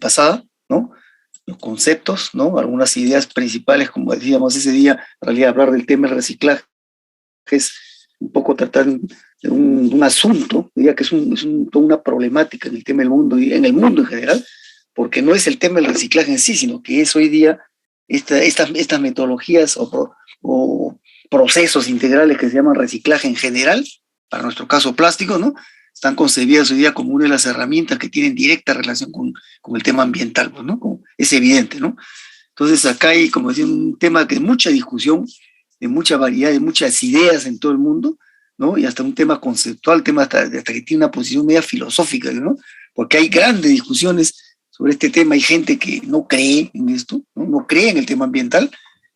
pasada, ¿no? Los conceptos, ¿no? Algunas ideas principales, como decíamos ese día, en realidad hablar del tema del reciclaje es un poco tratar de un asunto, diría que toda una problemática en el tema del mundo y en el mundo en general, porque no es el tema del reciclaje en sí, sino que es hoy día estas metodologías o procesos integrales que se llaman reciclaje en general, para nuestro caso plástico, ¿no? Están concebidas hoy día como una de las herramientas que tienen directa relación con el tema ambiental, pues, ¿no? Es evidente, ¿no? Entonces acá hay, como decía, un tema de mucha discusión, de mucha variedad, de muchas ideas en todo el mundo, ¿no? Y hasta un tema conceptual, tema hasta que tiene una posición media filosófica, ¿no? Porque hay grandes discusiones sobre este tema, hay gente que no cree en esto, no cree en el tema ambiental,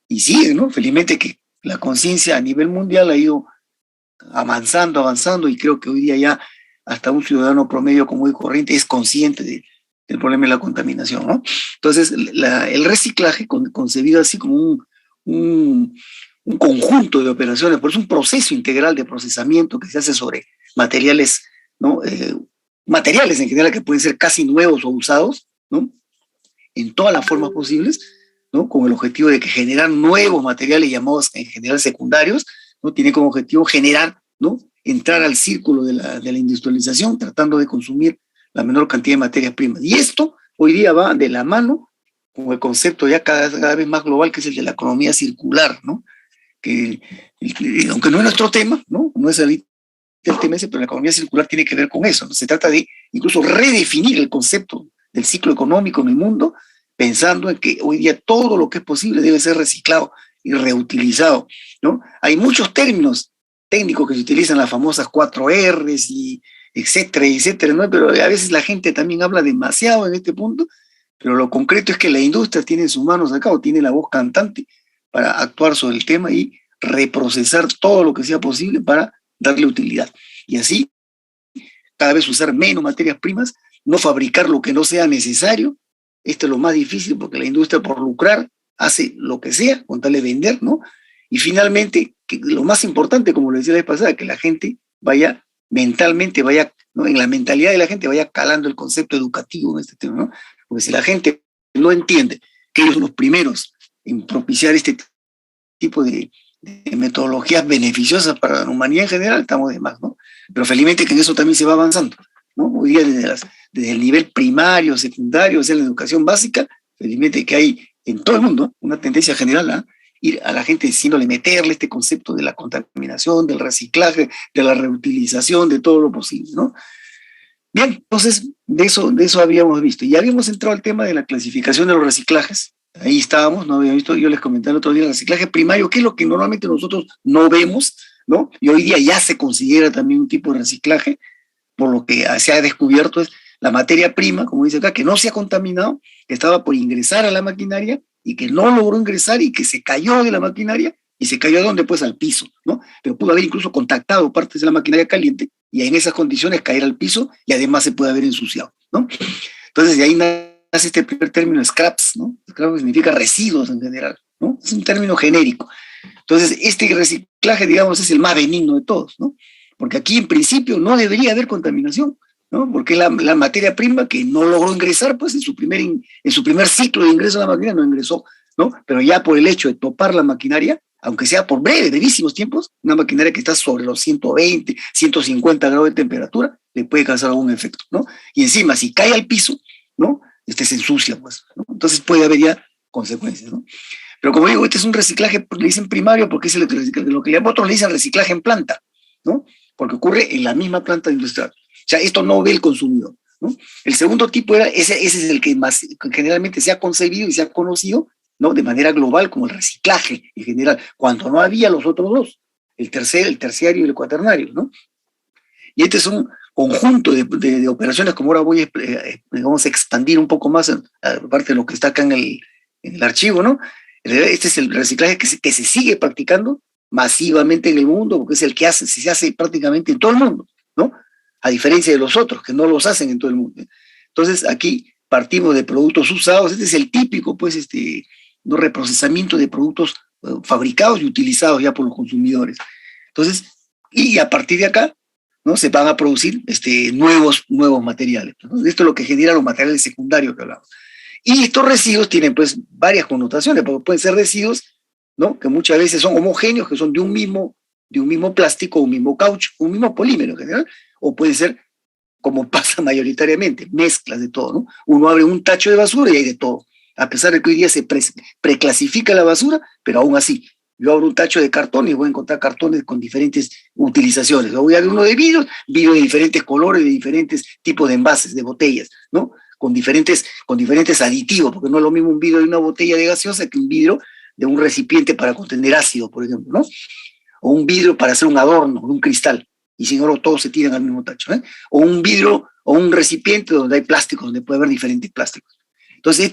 y sigue, ¿no? Felizmente que la conciencia a nivel mundial ha ido avanzando, y creo que hoy día ya hasta un ciudadano promedio común y corriente es consciente del problema de la contaminación, ¿no? Entonces, el reciclaje, concebido así como un conjunto de operaciones, por eso es un proceso integral de procesamiento que se hace sobre materiales, ¿no? Materiales en general que pueden ser casi nuevos o usados, ¿no? En todas las formas posibles, ¿no? Con el objetivo de que generar nuevos materiales llamados en general secundarios, ¿no? Tiene como objetivo generar, ¿no? Entrar al círculo de la industrialización, tratando de consumir la menor cantidad de materias primas. Y esto hoy día va de la mano con el concepto ya cada vez más global, que es el de la economía circular, ¿no? Que, aunque no es nuestro tema, ¿no? No es el tema ese, pero la economía circular tiene que ver con eso, ¿no? Se trata de incluso redefinir el concepto del ciclo económico en el mundo, pensando en que hoy día todo lo que es posible debe ser reciclado y reutilizado, ¿no? Hay muchos términos técnicos que se utilizan, las famosas 4Rs y etcétera, ¿no? Pero a veces la gente también habla demasiado en este punto, pero lo concreto es que la industria tiene en sus manos acá, o tiene la voz cantante para actuar sobre el tema y reprocesar todo lo que sea posible para darle utilidad. Y así, cada vez usar menos materias primas, no fabricar lo que no sea necesario. Esto es lo más difícil porque la industria, por lucrar, hace lo que sea con tal de vender, ¿no? Y finalmente, lo más importante, como lo decía la vez pasada, que la gente vaya mentalmente, ¿no? En la mentalidad de la gente vaya calando el concepto educativo en este tema, ¿no? Porque si la gente no entiende que ellos son los primeros en propiciar este tipo de metodologías beneficiosas para la humanidad en general, estamos de más, ¿no? Pero felizmente que en eso también se va avanzando, ¿no? Hoy día desde el nivel primario, secundario, o sea, la educación básica, felizmente que hay en todo el mundo una tendencia general a ir a la gente diciéndole, meterle este concepto de la contaminación, del reciclaje, de la reutilización, de todo lo posible, ¿no? Bien, entonces de eso habíamos visto. Y habíamos entrado al tema de la clasificación de los reciclajes. Ahí estábamos, no había visto, yo les comenté el otro día, el reciclaje primario, que es lo que normalmente nosotros no vemos, ¿no? Y hoy día ya se considera también un tipo de reciclaje, por lo que se ha descubierto es la materia prima, como dice acá, que no se ha contaminado, que estaba por ingresar a la maquinaria y que no logró ingresar y que se cayó de la maquinaria. ¿Y se cayó a dónde? Pues al piso, ¿no? Pero pudo haber incluso contactado partes de la maquinaria caliente y en esas condiciones caer al piso y además se puede haber ensuciado, ¿no? Entonces de ahí nace este primer término, scraps, ¿no? Scraps significa residuos en general, ¿no? Es un término genérico. Entonces este reciclaje, digamos, es el más benigno de todos, ¿no? Porque aquí en principio no debería haber contaminación, ¿no? Porque la materia prima que no logró ingresar, pues en su primer ciclo de ingreso a la maquinaria no ingresó, ¿no? Pero ya por el hecho de topar la maquinaria, aunque sea por brevísimos tiempos, una maquinaria que está sobre los 120, 150 grados de temperatura, le puede causar algún efecto, ¿no? Y encima, si cae al piso, ¿no? Se ensucia, pues, ¿no? Entonces puede haber ya consecuencias, ¿no? Pero como digo, este es un reciclaje, le dicen primario, porque es lo que otros le dicen reciclaje en planta, ¿no? Porque ocurre en la misma planta industrial. O sea, esto no ve el consumidor, ¿no? El segundo tipo ese es el que más generalmente se ha concebido y se ha conocido, ¿no? De manera global como el reciclaje en general, cuando no había los otros dos, el terciario y el cuaternario, ¿no? Y este es un conjunto de operaciones, como ahora voy a vamos a expandir un poco más, aparte de lo que está acá en el archivo, ¿no? Este es el reciclaje que se sigue practicando masivamente en el mundo, porque es el que se hace prácticamente en todo el mundo, ¿no? A diferencia de los otros, que no los hacen en todo el mundo. Entonces, aquí partimos de productos usados, este es el típico, pues, ¿no? Reprocesamiento de productos fabricados y utilizados ya por los consumidores. Entonces, y a partir de acá, ¿no? Se van a producir nuevos materiales, ¿no? Esto es lo que genera los materiales secundarios que hablamos. Y estos residuos tienen pues varias connotaciones, porque pueden ser residuos, ¿no? Que muchas veces son homogéneos, que son de un mismo plástico, un mismo caucho, un mismo polímero en general, o puede ser, como pasa mayoritariamente, mezclas de todo, ¿no? Uno abre un tacho de basura y hay de todo, a pesar de que hoy día se preclasifica la basura, pero aún así, yo abro un tacho de cartón y voy a encontrar cartones con diferentes utilizaciones. Voy a abrir uno de vidrio de diferentes colores, de diferentes tipos de envases, de botellas, ¿no? Con diferentes aditivos, porque no es lo mismo un vidrio de una botella de gaseosa que un vidrio de un recipiente para contener ácido, por ejemplo, ¿no? O un vidrio para hacer un adorno, un cristal, y sin embargo todos se tiran al mismo tacho, ¿eh? O un vidrio o un recipiente donde hay plásticos, donde puede haber diferentes plásticos. Entonces,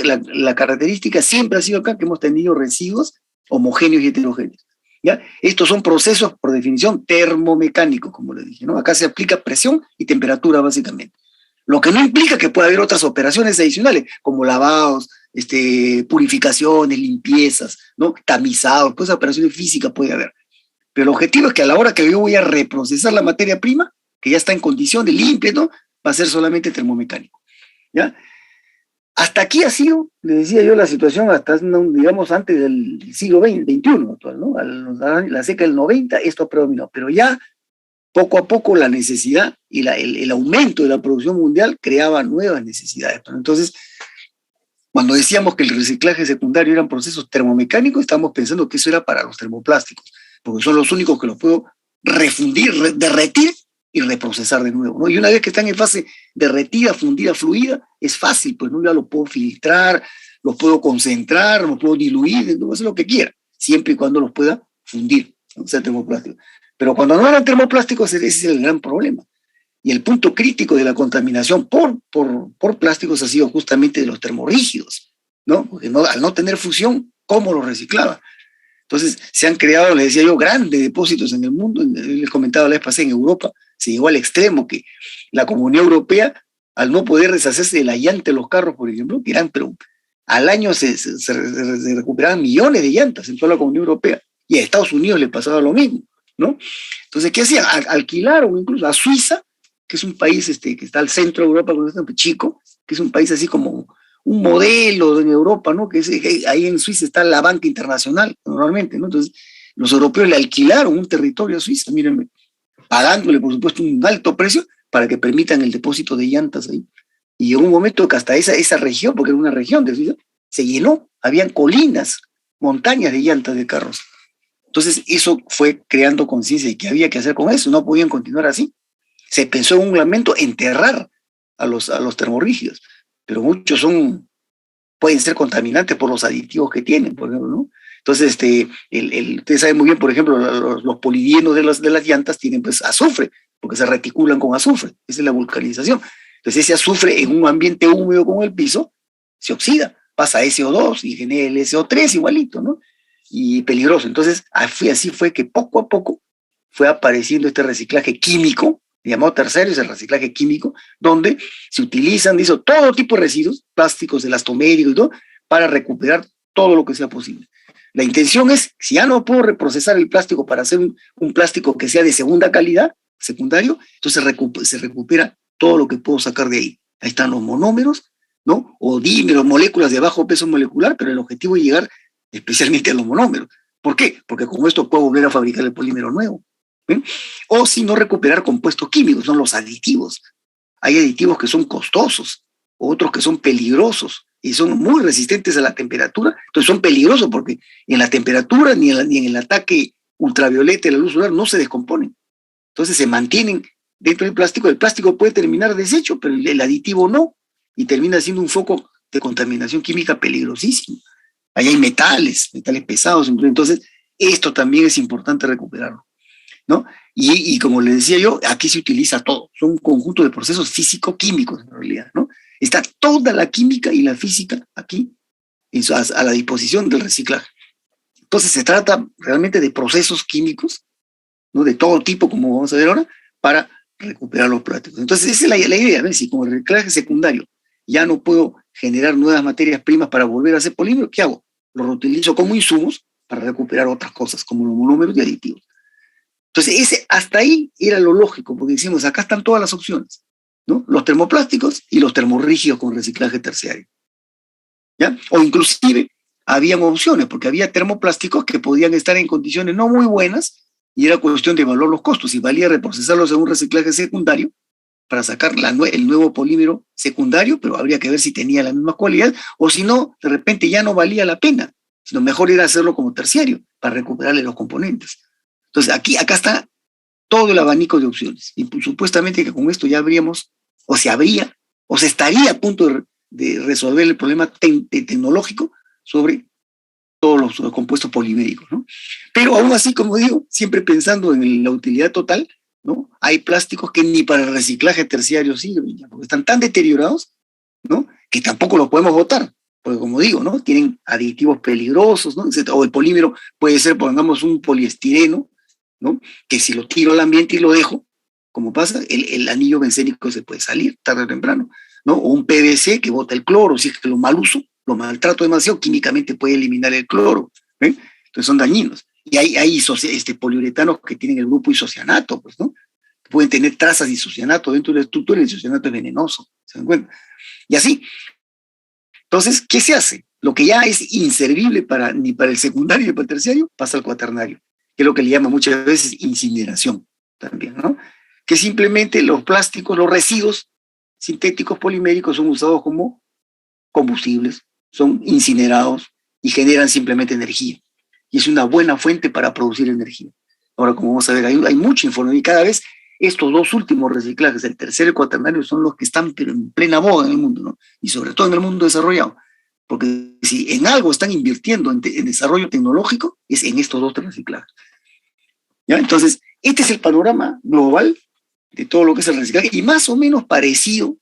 la característica siempre ha sido acá que hemos tenido residuos homogéneos y heterogéneos. ¿Ya? Estos son procesos, por definición, termomecánicos, como le dije, ¿no? Acá se aplica presión y temperatura, básicamente. Lo que no implica que pueda haber otras operaciones adicionales, como lavados, purificaciones, limpiezas, ¿no? Tamizados, pues operaciones físicas puede haber. Pero el objetivo es que a la hora que yo voy a reprocesar la materia prima, que ya está en condición de limpia, ¿no? Va a ser solamente termomecánico. ¿Ya? Hasta aquí ha sido, le decía yo, la situación hasta, digamos, antes del siglo XXI actual, ¿no? La década del 90 esto ha predominado, pero ya poco a poco la necesidad y el aumento de la producción mundial creaba nuevas necesidades. Entonces, cuando decíamos que el reciclaje secundario eran procesos termomecánicos, estamos pensando que eso era para los termoplásticos, porque son los únicos que los puedo refundir, derretir y reprocesar de nuevo, ¿no? Y una vez que están en fase derretida, fundida, fluida, es fácil, pues no, ya lo puedo filtrar, los puedo concentrar, los puedo diluir, no hacer lo que quiera, siempre y cuando los pueda fundir, ¿no? O sea, termoplásticos. Pero cuando no eran termoplásticos, ese es el gran problema. Y el punto crítico de la contaminación por plásticos ha sido justamente de los termorrígidos, ¿no? Porque al no tener fusión, ¿cómo los reciclaba? Entonces, se han creado, les decía yo, grandes depósitos en el mundo. Les comentaba la vez pasada, en Europa se llegó al extremo que la Comunidad Europea, al no poder deshacerse de la llanta de los carros, por ejemplo, que eran, pero al año se recuperaban millones de llantas en toda la Comunidad Europea. Y a Estados Unidos le pasaba lo mismo, ¿no? Entonces, ¿qué hacían? Alquilaron incluso a Suiza, que es un país que está al centro de Europa, chico, que es un país así como un modelo en Europa, ¿no? Que ahí en Suiza está la banca internacional, normalmente, ¿no? Entonces, los europeos le alquilaron un territorio a Suiza, mírenme, pagándole, por supuesto, un alto precio para que permitan el depósito de llantas ahí. Y llegó un momento que hasta esa región, porque era una región de Suiza, se llenó, habían colinas, montañas de llantas de carros. Entonces, eso fue creando conciencia de que había que hacer con eso, no podían continuar así. Se pensó en un momento enterrar a los termorrígidos, pero muchos pueden ser contaminantes por los aditivos que tienen, por ejemplo, ¿no? Entonces, ustedes saben muy bien, por ejemplo, los polidienos de las llantas tienen pues azufre, porque se reticulan con azufre, esa es la vulcanización. Entonces, ese azufre en un ambiente húmedo como el piso se oxida, pasa a SO2 y genera el SO3 igualito, ¿no? Y peligroso. Entonces, así fue que poco a poco fue apareciendo este reciclaje químico, llamado terciario, es el reciclaje químico, donde se utilizan, todo tipo de residuos, plásticos, elastoméricos y todo, para recuperar todo lo que sea posible. La intención es, si ya no puedo reprocesar el plástico para hacer un plástico que sea de segunda calidad, secundario, entonces se recupera todo lo que puedo sacar de ahí. Ahí están los monómeros, ¿no? O dímeros, moléculas de bajo peso molecular, pero el objetivo es llegar especialmente a los monómeros. ¿Por qué? Porque con esto puedo volver a fabricar el polímero nuevo. ¿Eh? O si no, recuperar compuestos químicos, son los aditivos. Hay aditivos que son costosos, otros que son peligrosos y son muy resistentes a la temperatura, entonces son peligrosos porque en la temperatura ni en el ataque ultravioleta de la luz solar no se descomponen. Entonces se mantienen dentro del plástico. El plástico puede terminar deshecho, pero el aditivo no, y termina siendo un foco de contaminación química peligrosísimo. Ahí hay metales pesados, entonces esto también es importante recuperarlo, ¿no? Y como les decía yo, aquí se utiliza todo, son un conjunto de procesos físico-químicos en realidad, ¿no? Está toda la química y la física aquí a la disposición del reciclaje. Entonces se trata realmente de procesos químicos, ¿no? De todo tipo, como vamos a ver ahora, para recuperar los plásticos. Entonces esa es la idea, ¿no? Si como el reciclaje secundario ya no puedo generar nuevas materias primas para volver a hacer polímero, ¿qué hago? Lo reutilizo como insumos para recuperar otras cosas, como los monómeros y aditivos. Entonces, hasta ahí era lo lógico, porque decimos, acá están todas las opciones, ¿no? Los termoplásticos y los termorrígidos con reciclaje terciario, ¿ya? O inclusive habían opciones, porque había termoplásticos que podían estar en condiciones no muy buenas y era cuestión de evaluar los costos. Si valía reprocesarlos en un reciclaje secundario para sacar el nuevo polímero secundario, pero habría que ver si tenía la misma cualidad, o si no, de repente ya no valía la pena, sino mejor era hacerlo como terciario para recuperarle los componentes. Entonces, acá está todo el abanico de opciones. Y pues, supuestamente que con esto ya habríamos, o se habría, o se estaría a punto de resolver el problema tecnológico sobre todos los compuestos poliméricos, ¿no? Pero aún así, como digo, siempre pensando en la utilidad total, ¿no? Hay plásticos que ni para el reciclaje terciario sirven, porque están tan deteriorados, ¿no? Que tampoco los podemos botar, porque como digo, ¿no? Tienen aditivos peligrosos, ¿no? O el polímero puede ser, pongamos, un poliestireno, ¿no? Que si lo tiro al ambiente y lo dejo, como pasa, el anillo bencénico se puede salir tarde o temprano, ¿no? O un PVC que bota el cloro, si es que lo mal uso, lo maltrato demasiado, químicamente puede eliminar el cloro, ¿eh? Entonces son dañinos. Y hay poliuretanos que tienen el grupo isocianato, pues, ¿no? Pueden tener trazas de isocianato dentro de la estructura y el isocianato es venenoso, ¿se dan cuenta? Y así. Entonces, ¿qué se hace? Lo que ya es inservible ni para el secundario ni para el terciario, pasa al cuaternario, que es lo que le llama muchas veces incineración también, ¿no? Que simplemente los plásticos, los residuos sintéticos poliméricos son usados como combustibles, son incinerados y generan simplemente energía. Y es una buena fuente para producir energía. Ahora, como vamos a ver, hay mucha información y cada vez estos dos últimos reciclajes, el tercero y el cuaternario, son los que están pero en plena boga en el mundo, ¿no? Y sobre todo en el mundo desarrollado. Porque si en algo están invirtiendo en desarrollo tecnológico, es en estos dos reciclajes. ¿Ya? Entonces, este es el panorama global de todo lo que es el reciclaje y más o menos parecido,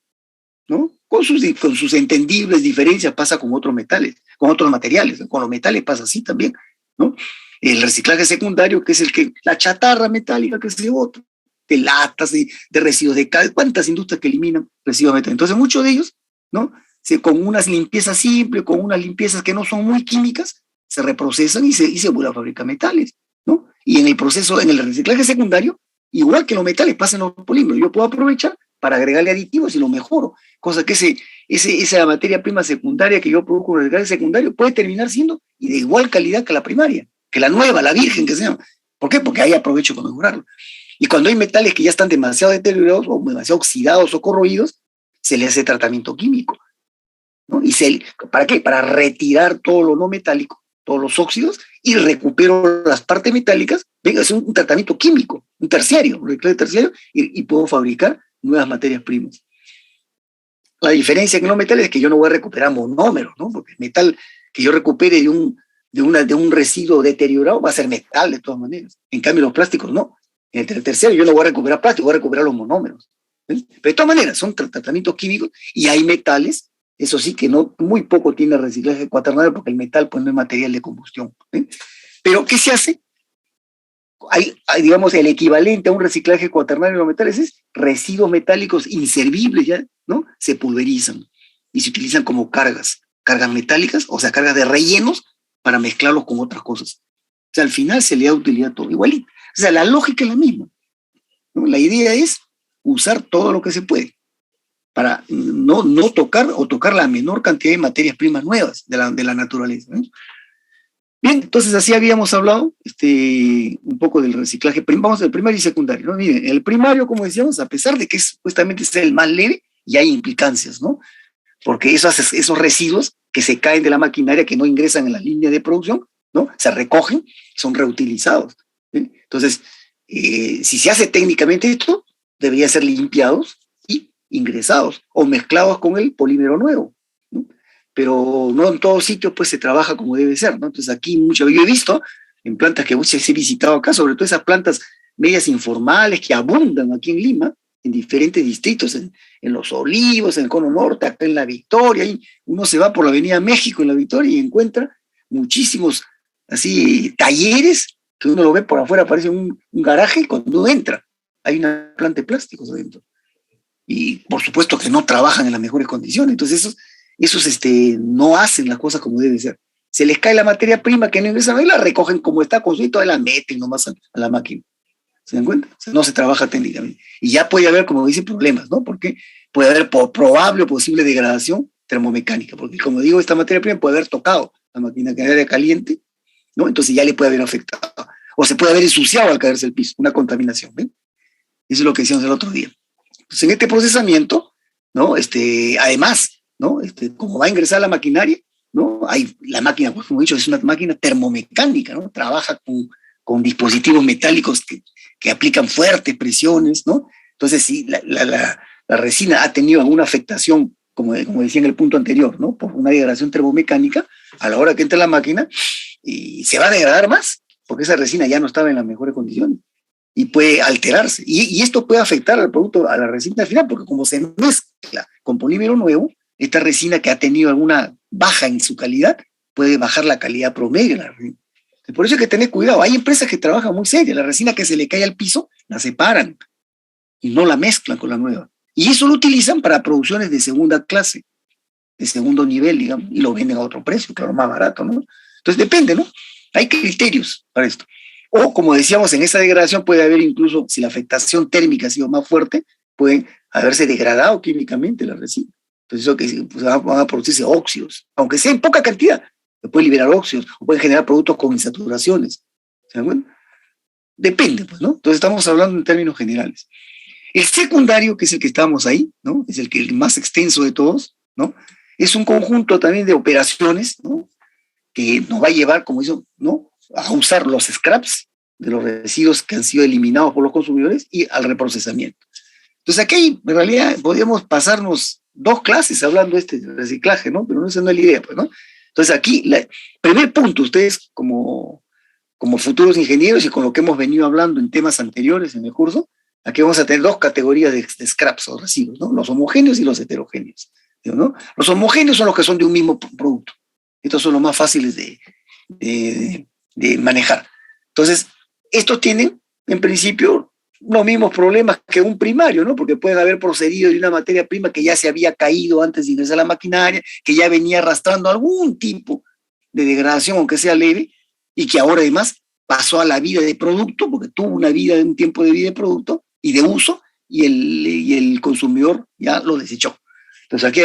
¿no? Con sus entendibles diferencias pasa con otros metales, con otros materiales. Con los metales pasa así también, ¿no? El reciclaje secundario, que es la chatarra metálica que se bota, de latas, de residuos de cal, cuántas industrias que eliminan residuos metálicos. Entonces, muchos de ellos, ¿no? Con unas limpiezas simples, con unas limpiezas que no son muy químicas, se reprocesan y se vuelven a fabricar metales, ¿no? Y en el proceso, en el reciclaje secundario, igual que los metales, pasan los polímeros. Yo puedo aprovechar para agregarle aditivos y lo mejoro, cosa que esa materia prima secundaria que yo produzco en el reciclaje secundario puede terminar siendo y de igual calidad que la primaria, que la nueva, la virgen que sea. ¿Por qué? Porque ahí aprovecho para mejorarlo. Y cuando hay metales que ya están demasiado deteriorados o demasiado oxidados o corroídos, se le hace tratamiento químico, ¿no? ¿Para qué? Para retirar todo lo no metálico, todos los óxidos, y recupero las partes metálicas. Venga, es un tratamiento químico, un terciario, un reciclaje terciario, y puedo fabricar nuevas materias primas. La diferencia en los metales es que yo no voy a recuperar monómeros, ¿no? Porque el metal que yo recupere de un residuo deteriorado va a ser metal de todas maneras. En cambio, los plásticos no. En el terciario yo no voy a recuperar plástico, voy a recuperar los monómeros. ¿Sí? Pero de todas maneras, son tratamientos químicos y hay metales, eso sí que no, muy poco tiene reciclaje cuaternario porque el metal pues, no es material de combustión. ¿Sí? Pero ¿qué se hace? Hay, digamos, el equivalente a un reciclaje cuaternario de los metales es residuos metálicos inservibles, ¿ya? ¿No? Se pulverizan y se utilizan como cargas metálicas, o sea, cargas de rellenos para mezclarlos con otras cosas. O sea, al final se le da utilidad a todo, igualito. O sea, la lógica es la misma, ¿no? La idea es usar todo lo que se puede para no tocar o tocar la menor cantidad de materias primas nuevas de la naturaleza, ¿no? Bien, entonces así habíamos hablado un poco del reciclaje, vamos del primario y secundario, ¿no? Miren, el primario, como decíamos, a pesar de que supuestamente es el más leve, ya hay implicancias, ¿no? Porque esos residuos que se caen de la maquinaria, que no ingresan en la línea de producción, ¿no? Se recogen, son reutilizados, ¿sí? Entonces, si se hace técnicamente esto, deberían ser limpiados y ingresados o mezclados con el polímero nuevo, ¿no? Pero no en todos sitios pues se trabaja como debe ser, ¿no? Entonces aquí yo he visto en plantas que he visitado acá, sobre todo esas plantas medias informales que abundan aquí en Lima, en diferentes distritos, en Los Olivos, en el Cono Norte, acá en La Victoria, y uno se va por la Avenida México en La Victoria y encuentra muchísimos así talleres que uno lo ve por afuera, parece un garaje, y cuando uno entra hay una planta de plásticos adentro. Y por supuesto que no trabajan en las mejores condiciones, entonces esos no hacen las cosas como debe ser. Se les cae la materia prima que no ingresan, y la recogen como está construida y la meten nomás a la máquina. ¿Se dan cuenta? O sea, no se trabaja técnicamente. Y ya puede haber, como dicen, problemas, ¿no? Porque puede haber probable o posible degradación termomecánica, porque como digo, esta materia prima puede haber tocado la máquina canaria caliente, ¿no? Entonces ya le puede haber afectado. O se puede haber ensuciado al caerse el piso, una contaminación, ¿ven? Eso es lo que decíamos el otro día. Entonces, en este procesamiento, ¿no? Además, ¿no? Como va a ingresar la maquinaria, ¿no? La máquina, pues, como he dicho, es una máquina termomecánica, ¿no? Trabaja con dispositivos metálicos que aplican fuertes presiones, ¿no? Entonces, sí, la resina ha tenido alguna afectación, como decía en el punto anterior, ¿no? Por una degradación termomecánica, a la hora que entra la máquina, y se va a degradar más, porque esa resina ya no estaba en las mejores condiciones y puede alterarse. Y esto puede afectar al producto, a la resina final, porque como se mezcla con polímero nuevo, esta resina que ha tenido alguna baja en su calidad, puede bajar la calidad promedio de la resina. Por eso hay que tener cuidado. Hay empresas que trabajan muy serias. La resina que se le cae al piso, la separan y no la mezclan con la nueva. Y eso lo utilizan para producciones de segunda clase, de segundo nivel, digamos, y lo venden a otro precio, claro, más barato, ¿no? Entonces depende, ¿no? Hay criterios para esto. O, como decíamos, en esa degradación puede haber incluso, si la afectación térmica ha sido más fuerte, pueden haberse degradado químicamente la resina. Entonces, eso que pues, van a producirse óxidos, aunque sea en poca cantidad, se pueden liberar óxidos, o pueden generar productos con insaturaciones. ¿Se dan cuenta? Depende, pues, ¿no? Entonces, estamos hablando en términos generales. El secundario, que es el que estamos ahí, ¿no? Es el más extenso de todos, ¿no? Es un conjunto también de operaciones, ¿no? Que nos va a llevar, como hizo, ¿no? A usar los scraps de los residuos que han sido eliminados por los consumidores y al reprocesamiento. Entonces aquí, en realidad, podríamos pasarnos 2 clases hablando de este reciclaje, ¿no? Pero esa no es la idea, pues, ¿no? Entonces aquí, primer punto, ustedes como futuros ingenieros y con lo que hemos venido hablando en temas anteriores en el curso, aquí vamos a tener 2 categorías de scraps o residuos, ¿no? Los homogéneos y los heterogéneos, ¿no? Los homogéneos son los que son de un mismo producto. Estos son los más fáciles de manejar. Entonces, estos tienen, en principio, los mismos problemas que un primario, ¿no? Porque pueden haber procedido de una materia prima que ya se había caído antes de ingresar a la maquinaria, que ya venía arrastrando algún tipo de degradación, aunque sea leve, y que ahora además pasó a la vida de producto, porque tuvo un tiempo de vida de producto y de uso, y el consumidor ya lo desechó. Entonces aquí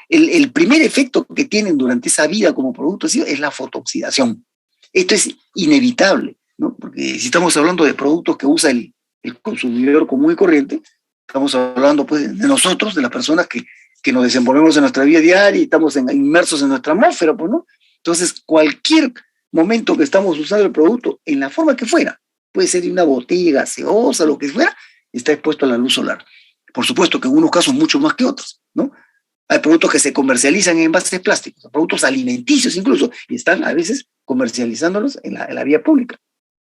el primer efecto que tienen durante esa vida como producto es la fotooxidación. Esto es inevitable, ¿no? Porque si estamos hablando de productos que usa el consumidor común y corriente, estamos hablando pues de nosotros, de las personas que nos desenvolvemos en nuestra vida diaria y estamos inmersos en nuestra atmósfera, pues, ¿no? Entonces cualquier momento que estamos usando el producto, en la forma que fuera, puede ser de una botella gaseosa, lo que fuera, está expuesto a la luz solar. Por supuesto que en unos casos mucho más que otros, ¿no? Hay productos que se comercializan en envases plásticos, productos alimenticios incluso, y están a veces comercializándolos en la vía pública,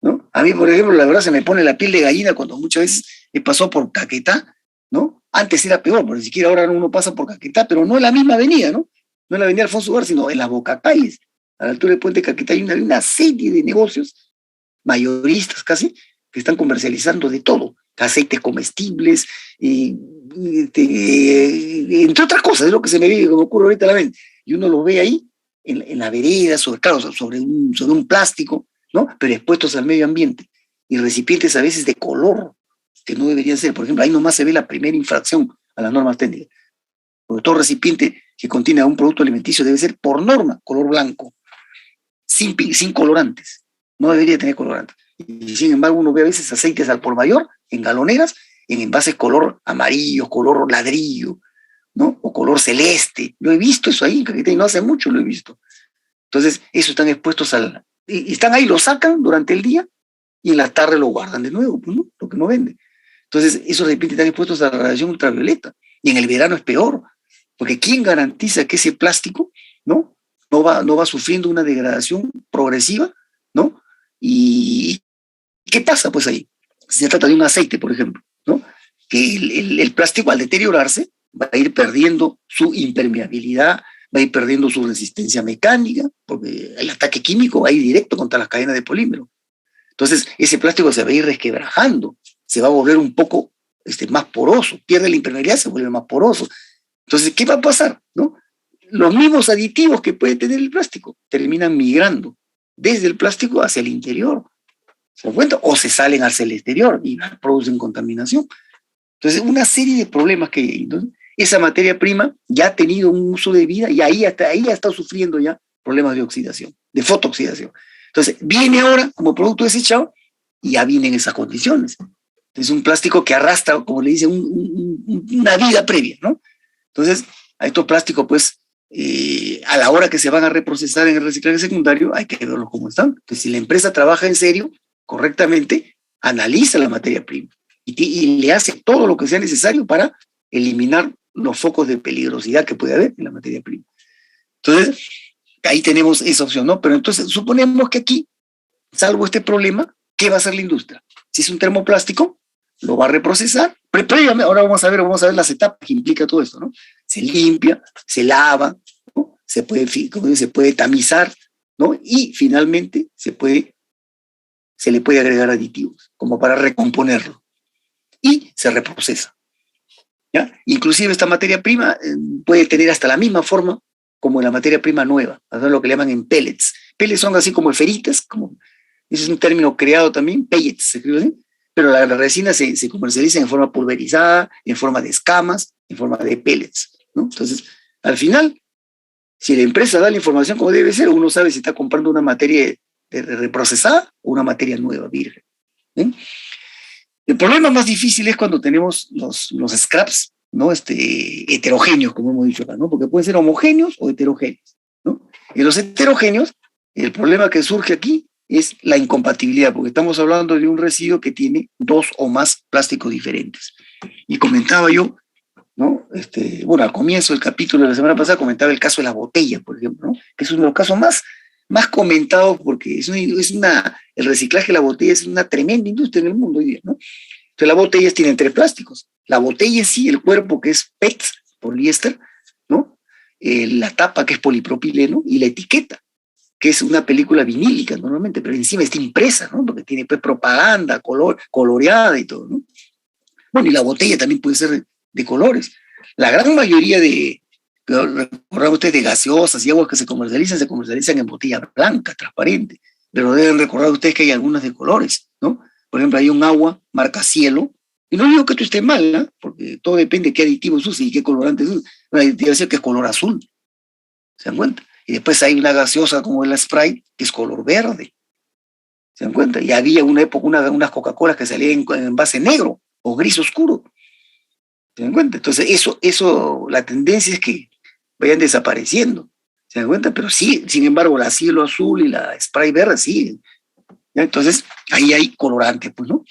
¿no? A mí, por ejemplo, la verdad se me pone la piel de gallina cuando muchas veces he pasado por Caquetá, ¿no? Antes era peor, porque ni siquiera ahora uno pasa por Caquetá, pero no en la misma avenida, ¿no? No en la avenida Alfonso Ugar, sino en las bocacalles. A la altura del puente Caquetá hay una serie de negocios mayoristas casi, que están comercializando de todo, aceites comestibles, entre otras cosas, es lo que se me ocurre ahorita a la mente. Y uno lo ve ahí, en la vereda, sobre un plástico, ¿no? Pero expuestos al medio ambiente. Y recipientes a veces de color, que no deberían ser. Por ejemplo, ahí nomás se ve la primera infracción a las normas técnicas. Porque todo recipiente que contiene un producto alimenticio debe ser, por norma, color blanco, sin colorantes. No debería tener colorantes. Y sin embargo, uno ve a veces aceites al por mayor en galoneras, en envases color amarillo, color ladrillo, ¿no? O color celeste. Lo he visto eso ahí, y no hace mucho lo he visto. Entonces, eso están expuestos y están ahí, lo sacan durante el día y en la tarde lo guardan de nuevo, pues, ¿no? Lo que no vende. Entonces, esos recipientes están expuestos a la radiación ultravioleta. Y en el verano es peor, porque ¿quién garantiza que ese plástico, ¿no? No va sufriendo una degradación progresiva, ¿no? ¿Y qué pasa pues ahí? Si se trata de un aceite, por ejemplo, ¿no? Que el plástico al deteriorarse va a ir perdiendo su impermeabilidad, va a ir perdiendo su resistencia mecánica, porque el ataque químico va a ir directo contra las cadenas de polímero. Entonces, ese plástico se va a ir resquebrajando, se va a volver un poco más poroso, pierde la impermeabilidad, se vuelve más poroso. Entonces, ¿qué va a pasar? ¿No? Los mismos aditivos que puede tener el plástico terminan migrando desde el plástico hacia el interior. ¿Se dan cuenta? O se salen hacia el exterior y producen contaminación. Entonces, una serie de problemas que hay. Entonces, esa materia prima ya ha tenido un uso de vida y ahí ya está sufriendo ya problemas de oxidación, de fotooxidación. Entonces, viene ahora como producto desechado y ya vienen esas condiciones. Es un plástico que arrastra, como le dicen, una vida previa, ¿no? Entonces, a estos plásticos, pues, a la hora que se van a reprocesar en el reciclaje secundario, hay que verlos cómo están. Entonces, si la empresa trabaja en serio, correctamente, analiza la materia prima y le hace todo lo que sea necesario para eliminar los focos de peligrosidad que puede haber en la materia prima. Entonces, ahí tenemos esa opción, ¿no? Pero entonces, suponemos que aquí, salvo este problema, ¿qué va a hacer la industria? Si es un termoplástico, lo va a reprocesar. Previamente, ahora vamos a ver las etapas que implica todo esto, ¿no? Se limpia, se lava, ¿no? Se puede tamizar, ¿no? Y finalmente se le puede agregar aditivos, como para recomponerlo. Y se reprocesa, ¿ya? Inclusive esta materia prima puede tener hasta la misma forma como la materia prima nueva, lo que le llaman en pellets. Pellets son así como esferitas, ese es un término creado también, pellets, se escribe así, pero la resina se comercializa en forma pulverizada, en forma de escamas, en forma de pellets, ¿no? Entonces, al final, si la empresa da la información como debe ser, uno sabe si está comprando una materia reprocesada o una materia nueva, virgen. ¿Sí? El problema más difícil es cuando tenemos los scraps, ¿no? Heterogéneos, como hemos dicho acá, ¿no? Porque pueden ser homogéneos o heterogéneos, ¿no? Y los heterogéneos, el problema que surge aquí es la incompatibilidad, porque estamos hablando de un residuo que tiene 2 o más plásticos diferentes. Y comentaba yo, ¿no? Bueno, al comienzo del capítulo de la semana pasada comentaba el caso de las botellas, por ejemplo, ¿no? Que es uno de los casos más comentados porque el reciclaje de la botella es una tremenda industria en el mundo hoy día, ¿no? Entonces las botellas tienen 3 plásticos. La botella en sí, el cuerpo que es PET, poliéster, ¿no? La tapa que es polipropileno y la etiqueta, que es una película vinílica normalmente, pero encima está impresa, ¿no? Porque tiene pues propaganda, coloreada y todo, ¿no? Bueno, y la botella también puede ser de colores. La gran mayoría recordad ustedes, de gaseosas y aguas que se comercializan en botella blanca, transparente, pero deben recordar ustedes que hay algunas de colores, ¿no? Por ejemplo, hay un agua marca Cielo, y no digo que esto esté mal, ¿no? Porque todo depende de qué aditivos use y qué colorantes use. Debe ser que es color azul, ¿se dan cuenta? Y después hay una gaseosa como el Sprite, que es color verde, ¿se dan cuenta? Y había una época unas Coca-Colas que salían en envase negro o gris oscuro, ¿se dan cuenta? Entonces la tendencia es que vayan desapareciendo, ¿se dan cuenta? Pero sí, sin embargo, la Cielo azul y la Sprite verde siguen, ¿ya? Entonces, ahí hay colorante, pues, ¿no?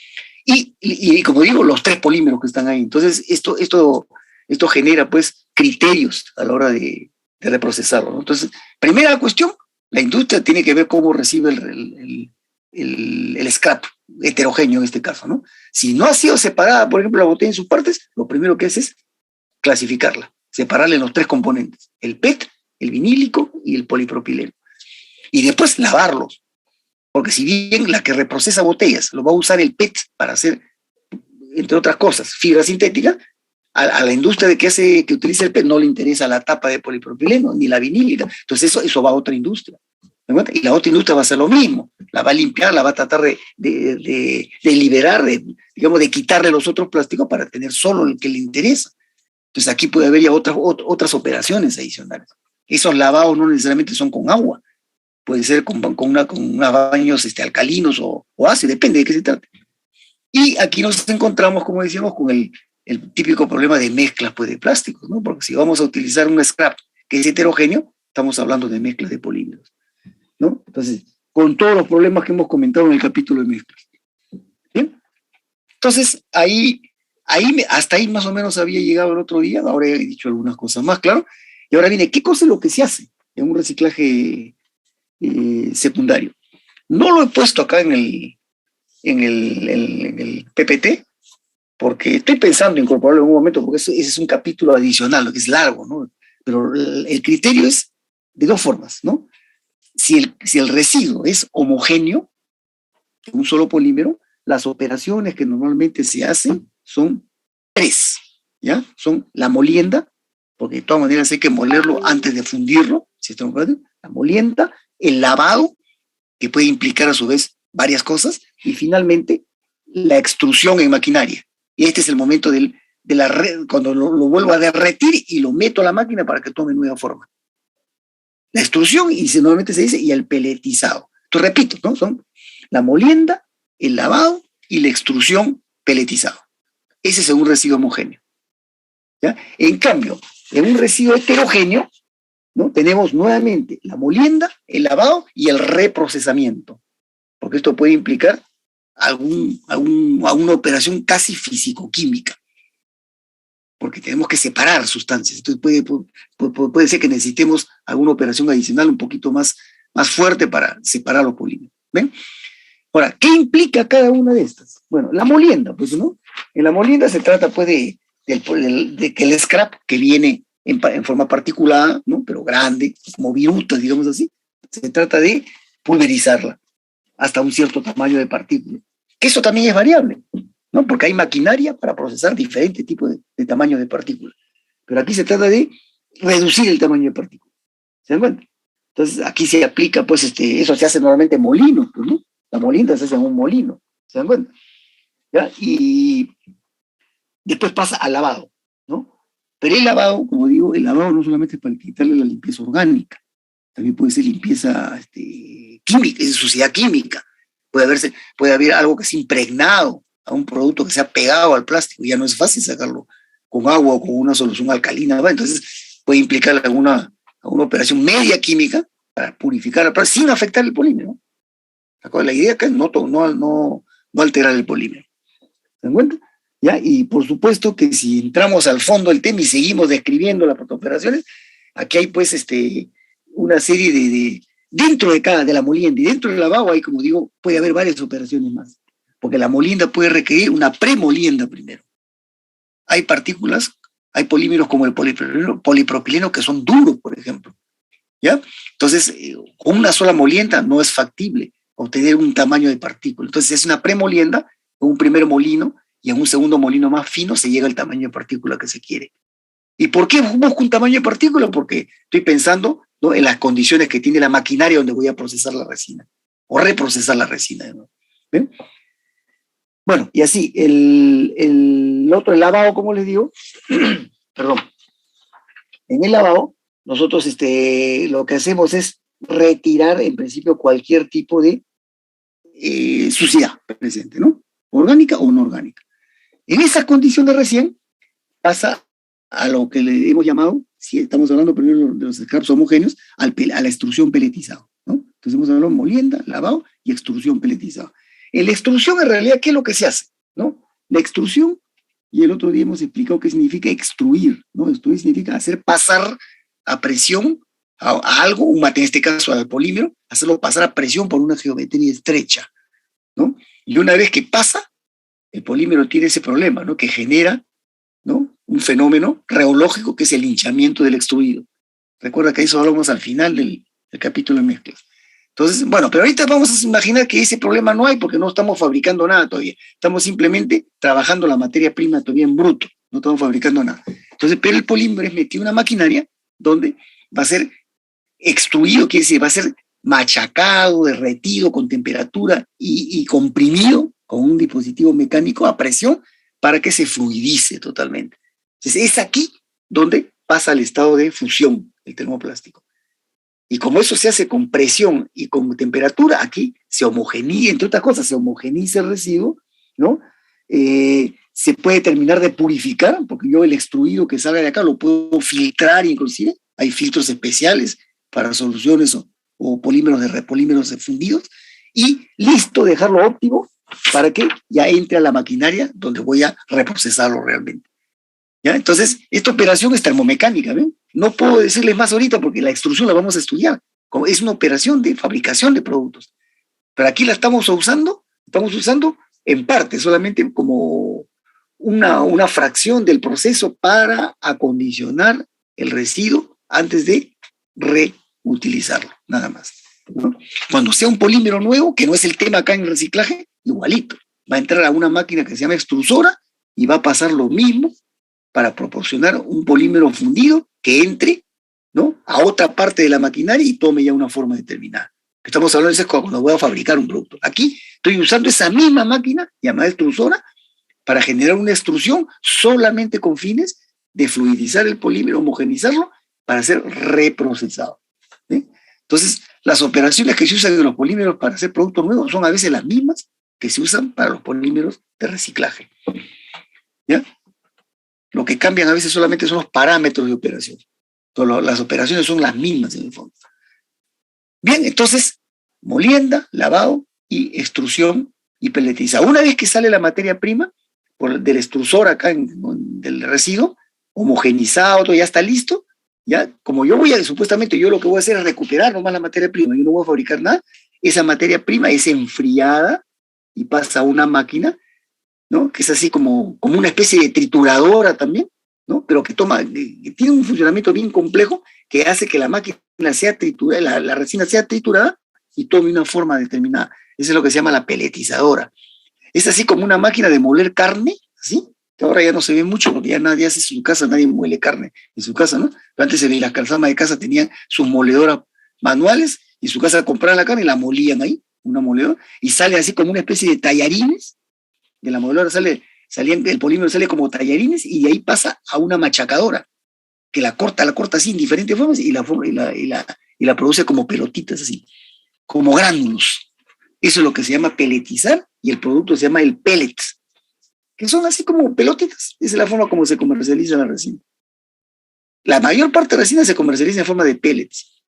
Y como digo, los 3 polímeros que están ahí. Entonces, esto genera, pues, criterios a la hora de reprocesarlo, ¿no? Entonces, primera cuestión, la industria tiene que ver cómo recibe el scrap heterogéneo en este caso, ¿no? Si no ha sido separada, por ejemplo, la botella en sus partes, lo primero que hace es clasificarla, separarle los 3 componentes, el PET, el vinílico y el polipropileno. Y después lavarlos, porque si bien la que reprocesa botellas lo va a usar el PET para hacer, entre otras cosas, fibra sintética, a la industria que utiliza el PET no le interesa la tapa de polipropileno ni la vinílica. Entonces eso va a otra industria. Y la otra industria va a hacer lo mismo, la va a limpiar, la va a tratar de liberar, de quitarle los otros plásticos para tener solo el que le interesa. Entonces aquí puede haber ya otras operaciones adicionales. Esos lavados no necesariamente son con agua, puede ser con unos baños alcalinos o ácidos, depende de qué se trate. Y aquí nos encontramos, como decíamos, con el típico problema de mezclas, pues, de plásticos, ¿no? Porque si vamos a utilizar un scrap que es heterogéneo, estamos hablando de mezclas de polímeros, ¿no? Entonces, con todos los problemas que hemos comentado en el capítulo de mezclas. ¿Bien? Entonces, hasta ahí más o menos había llegado el otro día, ahora he dicho algunas cosas más, claro, y ahora viene, ¿qué cosa es lo que se hace en un reciclaje secundario? No lo he puesto acá en el PPT, porque estoy pensando en incorporarlo en un momento, porque ese es un capítulo adicional, que es largo, ¿no? Pero el criterio es de 2 formas, ¿no? Si el residuo es homogéneo, un solo polímero, las operaciones que normalmente se hacen son 3, ¿ya? Son la molienda, porque de todas maneras hay que molerlo antes de fundirlo, si estamos hablando, la molienda, el lavado, que puede implicar a su vez varias cosas, y finalmente la extrusión en maquinaria. Y este es el momento cuando lo vuelvo a derretir y lo meto a la máquina para que tome nueva forma. La extrusión, y normalmente se dice, y el peletizado. Entonces, repito, ¿no? Son la molienda, el lavado y la extrusión peletizado. Ese es un residuo homogéneo. ¿Ya? En cambio, en un residuo heterogéneo, ¿no? Tenemos nuevamente la molienda, el lavado y el reprocesamiento. Porque esto puede implicar alguna operación casi físico-química. Porque tenemos que separar sustancias. Entonces puede ser que necesitemos alguna operación adicional un poquito más fuerte para separar los polímeros. ¿Ven? Ahora, ¿qué implica cada una de estas? Bueno, la molienda, pues, ¿no? En la molienda se trata, pues, de que el scrap que viene en forma particulada, ¿no? Pero grande, como virutas, digamos así, se trata de pulverizarla hasta un cierto tamaño de partícula. Que eso también es variable, ¿no? Porque hay maquinaria para procesar diferentes tipos de tamaños de partículas. Pero aquí se trata de reducir el tamaño de partículas. ¿Se dan cuenta? Entonces, aquí se aplica, pues, eso se hace normalmente en molinos, pues, ¿no? La molienda se hace en un molino. ¿Se dan cuenta? ¿Ya? Y después pasa al lavado, ¿no? Pero el lavado, como digo, el lavado no solamente es para quitarle la limpieza orgánica, también puede ser limpieza química, es suciedad química. Puede haber algo que sea impregnado a un producto que se ha pegado al plástico, ya no es fácil sacarlo con agua o con una solución alcalina, ¿va? Entonces puede implicar alguna operación media química para purificar el plástico sin afectar el polímero. La idea acá es no alterar el polímero. ¿Se dan cuenta? ¿Ya? Y por supuesto que si entramos al fondo del tema y seguimos describiendo las operaciones, aquí hay pues una serie dentro de la molienda y dentro del lavado hay, como digo, puede haber varias operaciones más, porque la molienda puede requerir una premolienda primero. Hay partículas, hay polímeros como el polipropileno que son duros, por ejemplo, ¿ya? Entonces, con una sola molienda no es factible obtener un tamaño de partícula. Entonces, es una premolienda con un primer molino y en un segundo molino más fino se llega al tamaño de partícula que se quiere. ¿Y por qué busco un tamaño de partícula? Porque estoy pensando, ¿no?, en las condiciones que tiene la maquinaria donde voy a procesar la resina o reprocesar la resina, ¿no? ¿Ven? Bueno, y así, el lavado, como les digo, perdón, en el lavado, nosotros lo que hacemos es retirar, en principio, cualquier tipo de suciedad presente, ¿no? Orgánica o no orgánica. En esas condiciones recién pasa a lo que le hemos llamado, si estamos hablando primero de los scraps homogéneos, a la extrusión peletizada, ¿no? Entonces hemos hablado de molienda, lavado y extrusión peletizada. En la extrusión, en realidad, ¿qué es lo que se hace? ¿No? La extrusión, y el otro día hemos explicado qué significa extruir, ¿no? Extruir significa hacer pasar a presión a algo, en este caso al polímero, hacerlo pasar a presión por una geometría estrecha, ¿no? Y una vez que pasa, el polímero tiene ese problema, ¿no?, que genera, ¿no?, un fenómeno reológico que es el hinchamiento del extruido. Recuerda que eso hablamos al final del capítulo de mezclas. Entonces, bueno, pero ahorita vamos a imaginar que ese problema no hay porque no estamos fabricando nada todavía. Estamos simplemente trabajando la materia prima todavía en bruto, no estamos fabricando nada. Entonces, pero el polímero es metido en una maquinaria donde va a ser extruido, quiere decir, va a ser machacado, derretido con temperatura y comprimido con un dispositivo mecánico a presión para que se fluidice totalmente. Entonces, es aquí donde pasa al estado de fusión el termoplástico. Y como eso se hace con presión y con temperatura, aquí se homogeneiza, entre otras cosas, se homogeneiza el residuo, ¿no? Se puede terminar de purificar, porque yo el extruido que salga de acá lo puedo filtrar inclusive, hay filtros especiales para soluciones o polímeros fundidos, y listo, dejarlo óptimo para que ya entre a la maquinaria donde voy a reprocesarlo realmente. ¿Ya? Entonces, esta operación es termomecánica, ¿ven? No puedo decirles más ahorita porque la extrusión la vamos a estudiar. Es una operación de fabricación de productos. Pero aquí la estamos usando en parte, solamente como una fracción del proceso para acondicionar el residuo antes de reutilizarlo, nada más, ¿no? Cuando sea un polímero nuevo, que no es el tema acá en el reciclaje, igualito. Va a entrar a una máquina que se llama extrusora y va a pasar lo mismo para proporcionar un polímero fundido que entre, ¿no?, a otra parte de la maquinaria y tome ya una forma determinada. Estamos hablando de eso cuando voy a fabricar un producto. Aquí estoy usando esa misma máquina llamada extrusora para generar una extrusión solamente con fines de fluidizar el polímero, homogenizarlo para ser reprocesado. ¿Sí? Entonces, las operaciones que se usan en los polímeros para hacer productos nuevos son a veces las mismas que se usan para los polímeros de reciclaje. ¿Ya? Lo que cambian a veces solamente son los parámetros de operación. Pero las operaciones son las mismas en el fondo. Bien, entonces, molienda, lavado y extrusión y peletizado. Una vez que sale la materia prima del extrusor acá del residuo, homogenizado, todo ya está listo, ya, como supuestamente yo lo que voy a hacer es recuperar nomás la materia prima, yo no voy a fabricar nada, esa materia prima es enfriada y pasa a una máquina, ¿no? Que es así como una especie de trituradora también, ¿no? Pero que tiene un funcionamiento bien complejo que hace que la máquina sea triturada, la resina sea triturada y tome una forma determinada. Eso es lo que se llama la peletizadora. Es así como una máquina de moler carne, ¿sí? Que ahora ya no se ve mucho porque ya nadie hace en su casa, nadie muele carne en su casa, ¿no? Pero antes las calzamas de casa tenían sus moledoras manuales y en su casa compraban la carne y la molían ahí, una moledora, y sale así como una especie de tallarines. De la moledora el polímero sale como tallarines y de ahí pasa a una machacadora que la corta así en diferentes formas y la produce como pelotitas así, como gránulos. Eso es lo que se llama peletizar y el producto se llama el pellet, que son así como pelotitas. Esa es la forma como se comercializa la resina. La mayor parte de resina se comercializa en forma de pellets.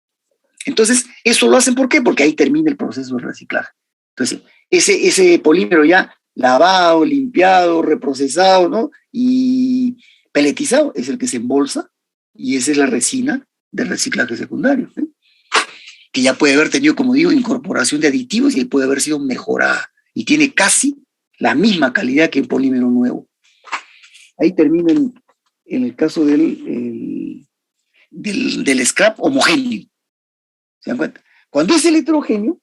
Entonces, eso lo hacen ¿por qué? Porque ahí termina el proceso de reciclaje. Entonces, ese polímero ya lavado, limpiado, reprocesado, ¿no? Y peletizado es el que se embolsa y esa es la resina de reciclaje secundario, ¿eh? Que ya puede haber tenido, como digo, incorporación de aditivos y puede haber sido mejorada y tiene casi la misma calidad que un polímero nuevo. Ahí termina en el caso del scrap homogéneo. ¿Se dan cuenta? Cuando es el heterogéneo,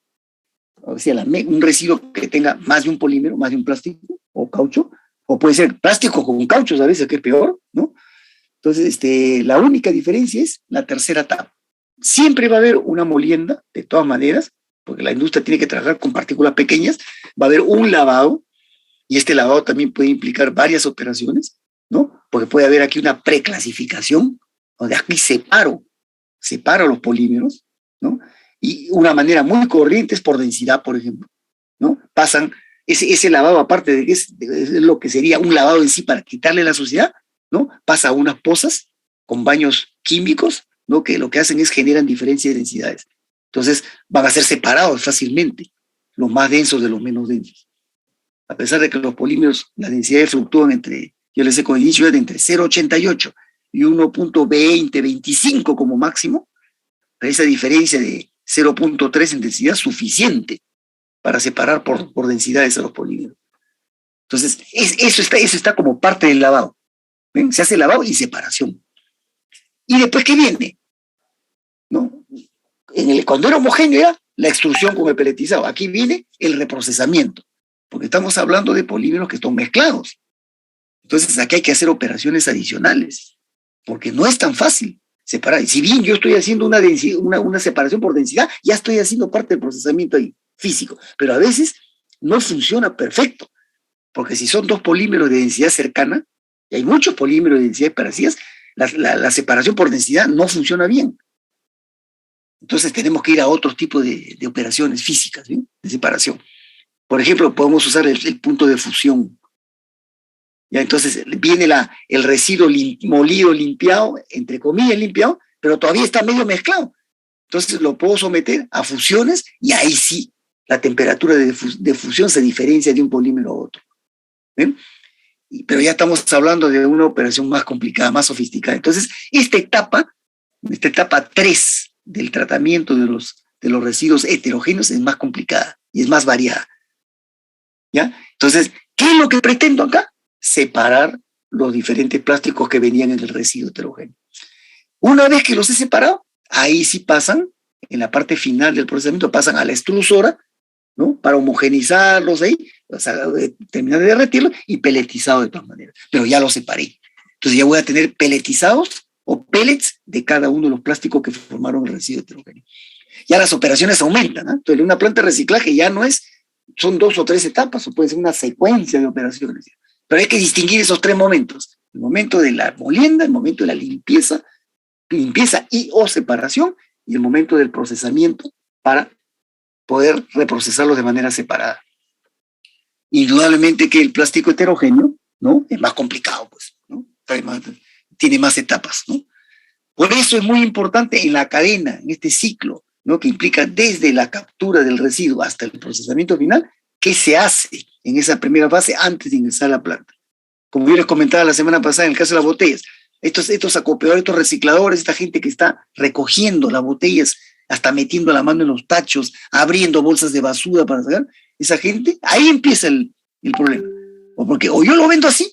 o sea, un residuo que tenga más de un polímero, más de un plástico o caucho, o puede ser plástico con cauchos a veces, que es peor, ¿no? Entonces, la única diferencia es la tercera etapa. Siempre va a haber una molienda, de todas maneras, porque la industria tiene que trabajar con partículas pequeñas, va a haber un lavado, y este lavado también puede implicar varias operaciones, ¿no? Porque puede haber aquí una preclasificación, donde aquí separo los polímeros, ¿no? Y una manera muy corriente es por densidad, por ejemplo, ¿no? Pasan ese lavado, aparte de que es lo que sería un lavado en sí para quitarle la suciedad, ¿no? Pasa a unas pozas con baños químicos, ¿no? Que lo que hacen es generan diferencia de densidades. Entonces van a ser separados fácilmente, los más densos de los menos densos. A pesar de que los polímeros, las densidades fluctúan yo les he dicho, de entre 0,88 y 1,20, 25 como máximo, pero esa diferencia de 0,3 en densidad es suficiente para separar por densidades a los polímeros. Entonces, eso está como parte del lavado. ¿Ven? Se hace lavado y separación. ¿Y después qué viene? ¿No? Cuando era homogéneo ya, la extrusión con el peletizado. Aquí viene el reprocesamiento, porque estamos hablando de polímeros que están mezclados. Entonces, aquí hay que hacer operaciones adicionales, porque no es tan fácil separar. Y si bien yo estoy haciendo una separación por densidad, ya estoy haciendo parte del procesamiento ahí, físico. Pero a veces no funciona perfecto, porque si son dos polímeros de densidad cercana, y hay muchos polímeros de densidades parecidas, la separación por densidad no funciona bien. Entonces tenemos que ir a otros tipos de operaciones físicas, ¿sí? De separación. Por ejemplo, podemos usar el punto de fusión. Ya, entonces viene el residuo molido, limpiado, entre comillas limpiado, pero todavía está medio mezclado. Entonces lo puedo someter a fusiones y ahí sí la temperatura de fusión se diferencia de un polímero a otro. ¿Ven? Pero ya estamos hablando de una operación más complicada, más sofisticada. Entonces, esta etapa 3 del tratamiento de los residuos heterogéneos es más complicada y es más variada. ¿Ya? Entonces, ¿qué es lo que pretendo acá? Separar los diferentes plásticos que venían en el residuo heterogéneo. Una vez que los he separado, ahí sí pasan, en la parte final del procesamiento, pasan a la extrusora, ¿no? Para homogenizarlos ahí, o sea, terminar de derretirlos y peletizado de todas maneras. Pero ya los separé. Entonces ya voy a tener peletizados o pellets de cada uno de los plásticos que formaron el residuo heterogéneo. Ya las operaciones aumentan, ¿no? Entonces una planta de reciclaje ya no es son 2 o 3 etapas, o puede ser una secuencia de operaciones. Pero hay que distinguir esos 3 momentos. El momento de la molienda, el momento de la limpieza y o separación, y el momento del procesamiento para poder reprocesarlo de manera separada. Indudablemente que el plástico heterogéneo, ¿no?, es más complicado, pues, ¿no? Tiene más etapas, ¿no? Por eso es muy importante en la cadena, en este ciclo, ¿no?, que implica desde la captura del residuo hasta el procesamiento final, qué se hace en esa primera fase antes de ingresar a la planta. Como yo les comentaba la semana pasada en el caso de las botellas, estos acopiadores, estos recicladores, esta gente que está recogiendo las botellas, hasta metiendo la mano en los tachos, abriendo bolsas de basura para sacar, esa gente, ahí empieza el problema. O yo lo vendo así,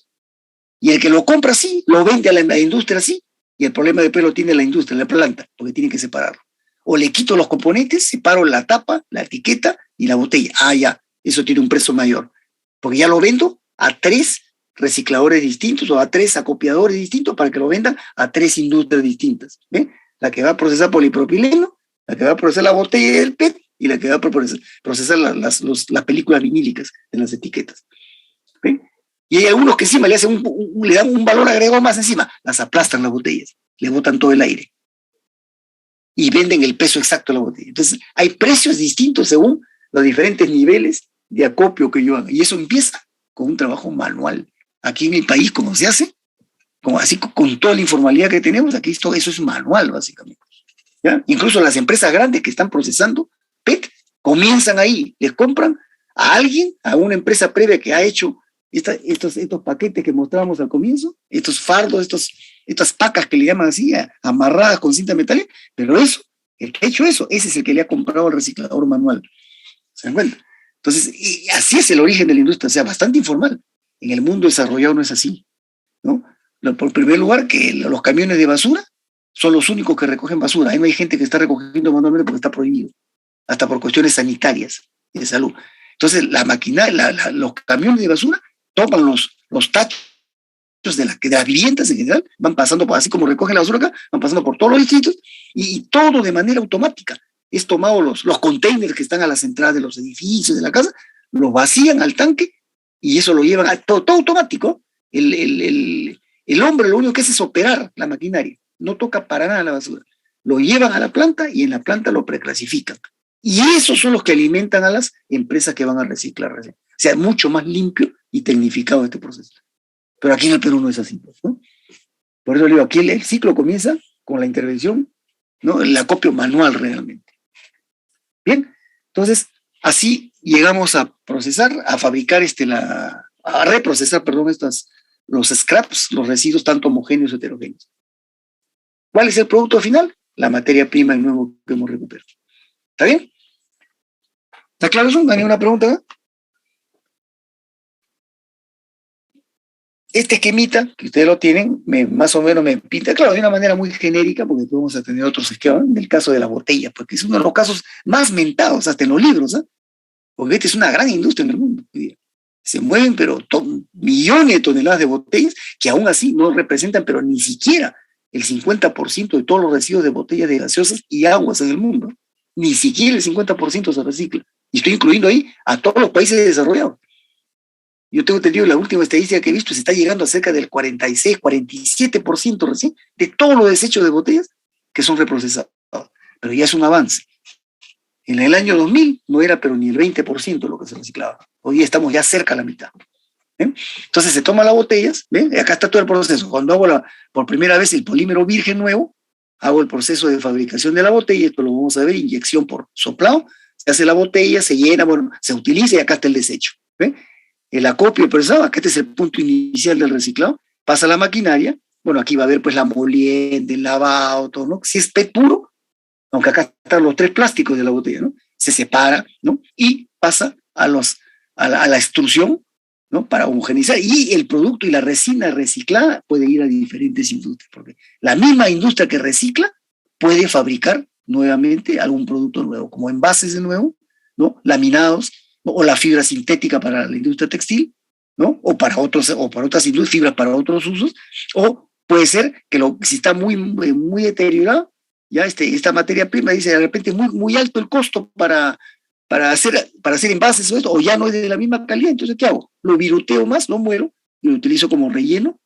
y el que lo compra así, lo vende a la industria así, y el problema después lo tiene la industria, la planta, porque tiene que separarlo. O le quito los componentes, separo la tapa, la etiqueta y la botella. Ah, ya, eso tiene un precio mayor, porque ya lo vendo a 3 recicladores distintos o a 3 acopiadores distintos para que lo vendan a 3 industrias distintas. ¿Ven? La que va a procesar polipropileno, la que va a procesar la botella del PET y la que va a procesar las películas vinílicas en las etiquetas. ¿Ven? Y hay algunos que encima le dan un valor agregado más encima, las aplastan las botellas, le botan todo el aire y venden el peso exacto de la botella. Entonces hay precios distintos según los diferentes niveles de acopio que yo haga, y eso empieza con un trabajo manual. Aquí en mi país, como se hace, así con toda la informalidad que tenemos, aquí eso es manual, básicamente. ¿Ya? Incluso las empresas grandes que están procesando PET comienzan ahí, les compran a alguien, a una empresa previa que ha hecho estos paquetes que mostrábamos al comienzo, estos fardos, estas pacas que le llaman así, amarradas con cinta metálica, pero el que ha hecho eso, ese es el que le ha comprado al reciclador manual. ¿Se dan cuenta? Entonces, y así es el origen de la industria, o sea, bastante informal. En el mundo desarrollado no es así, ¿no? Por primer lugar, que los camiones de basura son los únicos que recogen basura. Ahí no hay gente que está recogiendo manualmente porque está prohibido, hasta por cuestiones sanitarias y de salud. Entonces, los camiones de basura toman los tachos de las viviendas en general, van pasando, así como recogen la basura acá, van pasando por todos los distritos y todo de manera automática. Es tomado los containers que están a las entradas de los edificios, de la casa, los vacían al tanque y eso lo llevan a todo automático. El hombre lo único que hace es operar la maquinaria, no toca para nada la basura. Lo llevan a la planta y en la planta lo preclasifican. Y esos son los que alimentan a las empresas que van a reciclar. O sea, mucho más limpio y tecnificado este proceso. Pero aquí en el Perú no es así, ¿no? Por eso le digo, aquí el ciclo comienza con la intervención, ¿no?, el acopio manual realmente. Bien, entonces así llegamos a procesar, a fabricar a reprocesar, perdón, los scraps, los residuos tanto homogéneos o heterogéneos. ¿Cuál es el producto final? La materia prima, el nuevo que hemos recuperado. ¿Está bien? ¿Está claro eso? ¿No hay ninguna pregunta acá? Este esquemita, que ustedes lo tienen, más o menos me pinta, claro, de una manera muy genérica, porque podemos tener otros esquemas, en el caso de la botella, porque es uno de los casos más mentados, hasta en los libros, ¿eh? Porque esta es una gran industria en el mundo. Se mueven, pero millones de toneladas de botellas, que aún así no representan, pero ni siquiera el 50% de todos los residuos de botellas de gaseosas y aguas en el mundo. Ni siquiera el 50% se recicla. Y estoy incluyendo ahí a todos los países desarrollados. Yo tengo entendido, la última estadística que he visto, se está llegando a cerca del 46, 47% recién de todos los desechos de botellas que son reprocesados. Pero ya es un avance. En el año 2000 no era pero ni el 20% lo que se reciclaba. Hoy día estamos ya cerca a la mitad. ¿Ven? Entonces se toman las botellas, ¿ven? Y acá está todo el proceso. Cuando hago por primera vez el polímero virgen nuevo, hago el proceso de fabricación de la botella, esto lo vamos a ver, inyección por soplado, se hace la botella, se llena, bueno, se utiliza y acá está el desecho. ¿Ven? El acopio procesado, acá este es el punto inicial del reciclado, pasa a la maquinaria, bueno, aquí va a haber pues la molienda, el lavado, todo, ¿no? Si es PET puro, aunque acá están los 3 plásticos de la botella, ¿no? Se separa, ¿no? Y pasa a la extrusión, ¿no?, para homogeneizar, y el producto y la resina reciclada puede ir a diferentes industrias, porque la misma industria que recicla puede fabricar nuevamente algún producto nuevo, como envases de nuevo, ¿no?, laminados, ¿no?, o la fibra sintética para la industria textil, ¿no?, o para otras industrias, fibras para otros usos, o puede ser que si está muy deteriorado, ya esta materia prima, dice, de repente muy alto el costo para para hacer envases o esto, o ya no es de la misma calidad, entonces ¿qué hago? Lo viruteo más, lo muero, y lo utilizo como relleno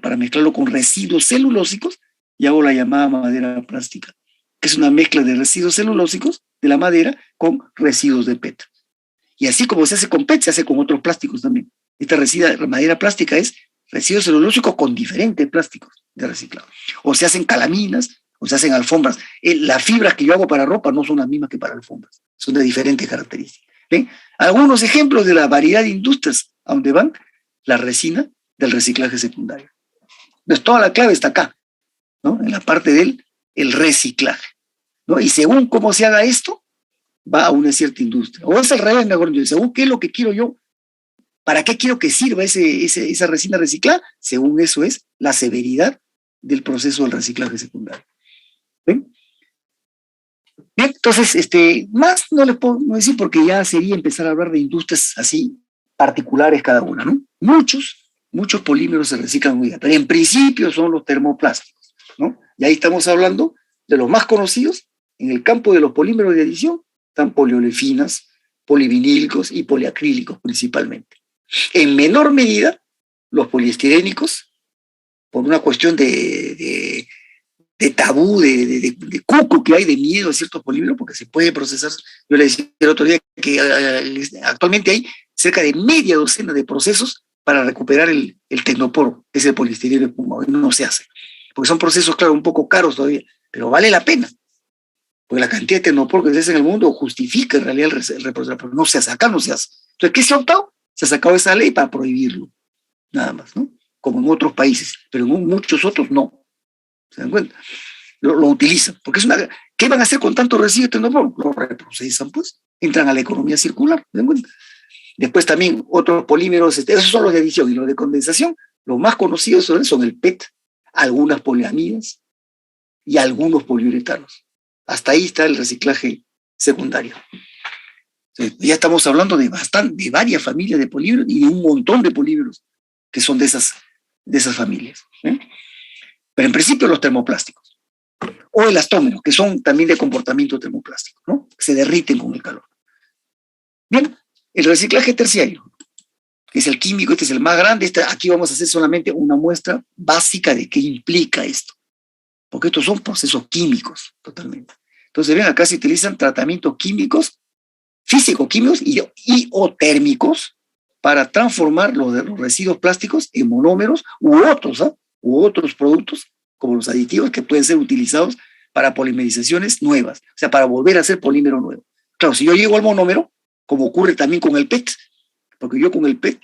para mezclarlo con residuos celulósicos y hago la llamada madera plástica, que es una mezcla de residuos celulósicos de la madera con residuos de PET. Y así como se hace con PET, se hace con otros plásticos también. La madera plástica es residuos celulósicos con diferentes plásticos de reciclado. O se hacen calaminas, o se hacen alfombras. Las fibras que yo hago para ropa no son las mismas que para alfombras, son de diferentes características. ¿Ven? Algunos ejemplos de la variedad de industrias a donde van la resina del reciclaje secundario. Entonces, toda la clave está acá, ¿no? En la parte del reciclaje, ¿no? Y según cómo se haga esto, va a una cierta industria. O es al revés, mejor dicho, según qué es lo que quiero yo, para qué quiero que sirva esa resina reciclada, según eso es la severidad del proceso del reciclaje secundario. ¿Ven? Bien, entonces, más no les puedo decir porque ya sería empezar a hablar de industrias así particulares cada una, ¿no? Muchos polímeros se reciclan hoy día, pero en principio son los termoplásticos, ¿no? Y ahí estamos hablando de los más conocidos. En el campo de los polímeros de adición están poliolefinas, polivinílicos y poliacrílicos principalmente. En menor medida, los poliestirénicos, por una cuestión de tabú, de cuco que hay, de miedo a ciertos polímeros, porque se puede procesar. Yo le decía el otro día que actualmente hay cerca de media docena de procesos para recuperar el tecnoporo, que es el poliestireno espumado, y no se hace. Porque son procesos, claro, un poco caros todavía, pero vale la pena. Porque la cantidad de tecnoporo que se hace en el mundo justifica en realidad el reproceso, pero no se hace, acá no se hace. Entonces, ¿qué se ha optado? Se ha sacado esa ley para prohibirlo, nada más, ¿no? Como en otros países, pero en muchos otros no. ¿Se dan cuenta? Lo utilizan, porque ¿qué van a hacer con tanto residuo de tecnoporo? Lo reprocesan, pues, entran a la economía circular, ¿se dan cuenta? Después también otros polímeros, esos son los de adición, y los de condensación, los más conocidos son el PET, algunas poliamidas y algunos poliuretanos. Hasta ahí está el reciclaje secundario. Entonces, ya estamos hablando de varias familias de polímeros y de un montón de polímeros que son de esas familias. Pero en principio los termoplásticos. O elastómeros, que son también de comportamiento termoplástico, ¿no? Se derriten con el calor. Bien, el reciclaje terciario, que es el químico, este es el más grande. Aquí vamos a hacer solamente una muestra básica de qué implica esto. Porque estos son procesos químicos, totalmente. Entonces, ven, acá se utilizan tratamientos químicos, físico-químicos o térmicos para transformar los residuos plásticos en monómeros u otros productos, como los aditivos que pueden ser utilizados para polimerizaciones nuevas, o sea, para volver a hacer polímero nuevo. Claro, si yo llego al monómero, como ocurre también con el PET, porque yo con el PET,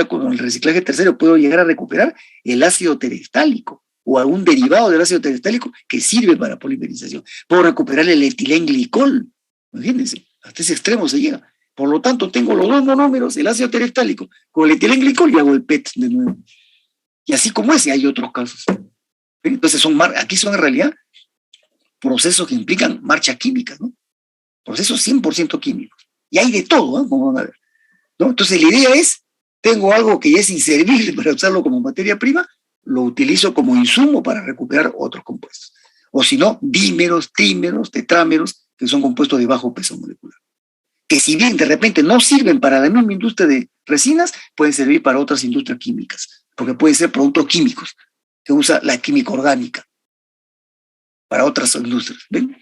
con el reciclaje terciario, puedo llegar a recuperar el ácido terestálico o algún derivado del ácido terestálico que sirve para polimerización. Puedo recuperar el etilenglicol, imagínense, hasta ese extremo se llega. Por lo tanto, tengo los dos monómeros, el ácido terestálico con el etilenglicol y hago el PET de nuevo. Y así como ese, hay otros casos. Entonces, aquí son en realidad procesos que implican marchas químicas, ¿no? Procesos 100% químicos. Y hay de todo, ¿no? Como van a ver, ¿no? Entonces, la idea es, tengo algo que ya es inservible para usarlo como materia prima, lo utilizo como insumo para recuperar otros compuestos. O si no, dímeros, trímeros, tetrámeros, que son compuestos de bajo peso molecular. Que si bien de repente no sirven para la misma industria de resinas, pueden servir para otras industrias químicas, porque pueden ser productos químicos, que usa la química orgánica para otras industrias. ¿Ven?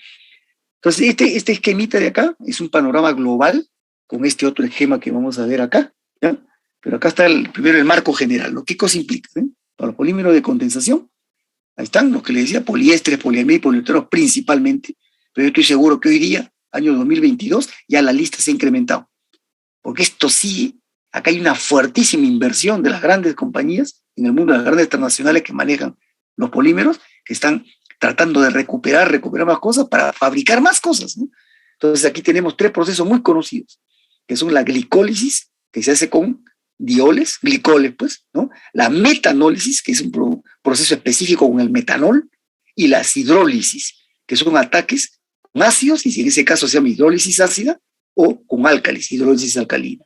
Entonces, este esquemita de acá es un panorama global con este otro esquema que vamos a ver acá, ¿ya? Pero acá está primero el marco general, ¿no? ¿Qué cosa implica? Para los polímeros de condensación, ahí están los que les decía, poliésteres, poliamida y poliureteros principalmente, pero yo estoy seguro que hoy día, año 2022, ya la lista se ha incrementado. Porque esto sí, acá hay una fuertísima inversión de las grandes compañías en el mundo, de las grandes transnacionales que manejan los polímeros, que están tratando de recuperar más cosas para fabricar más cosas, ¿no? Entonces aquí tenemos 3 procesos muy conocidos, que son la glicólisis, que se hace con dioles, glicoles, pues, ¿no? La metanólisis, que es un proceso específico con el metanol, y la hidrólisis, que son ataques con ácidos, y en ese caso se llama hidrólisis ácida, o con álcalis, hidrólisis alcalina.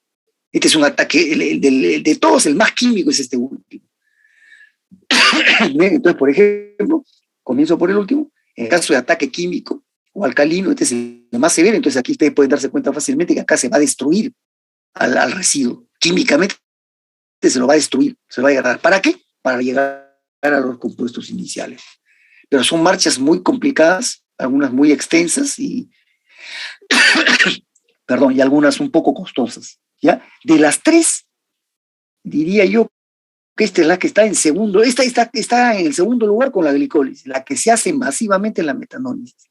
Este es un ataque, de todos, el más químico es este último. Bien, entonces, por ejemplo, comienzo por el último, en el caso de ataque químico, o alcalino, este es el más severo, entonces aquí ustedes pueden darse cuenta fácilmente que acá se va a destruir al residuo. Químicamente se lo va a destruir, se lo va a agarrar. ¿Para qué? Para llegar a los compuestos iniciales. Pero son marchas muy complicadas, algunas muy extensas y, perdón, y algunas un poco costosas. ¿Ya? De las tres, diría yo que esta es la que está en segundo, esta está en el segundo lugar con la glicólisis, la que se hace masivamente en la metanólisis.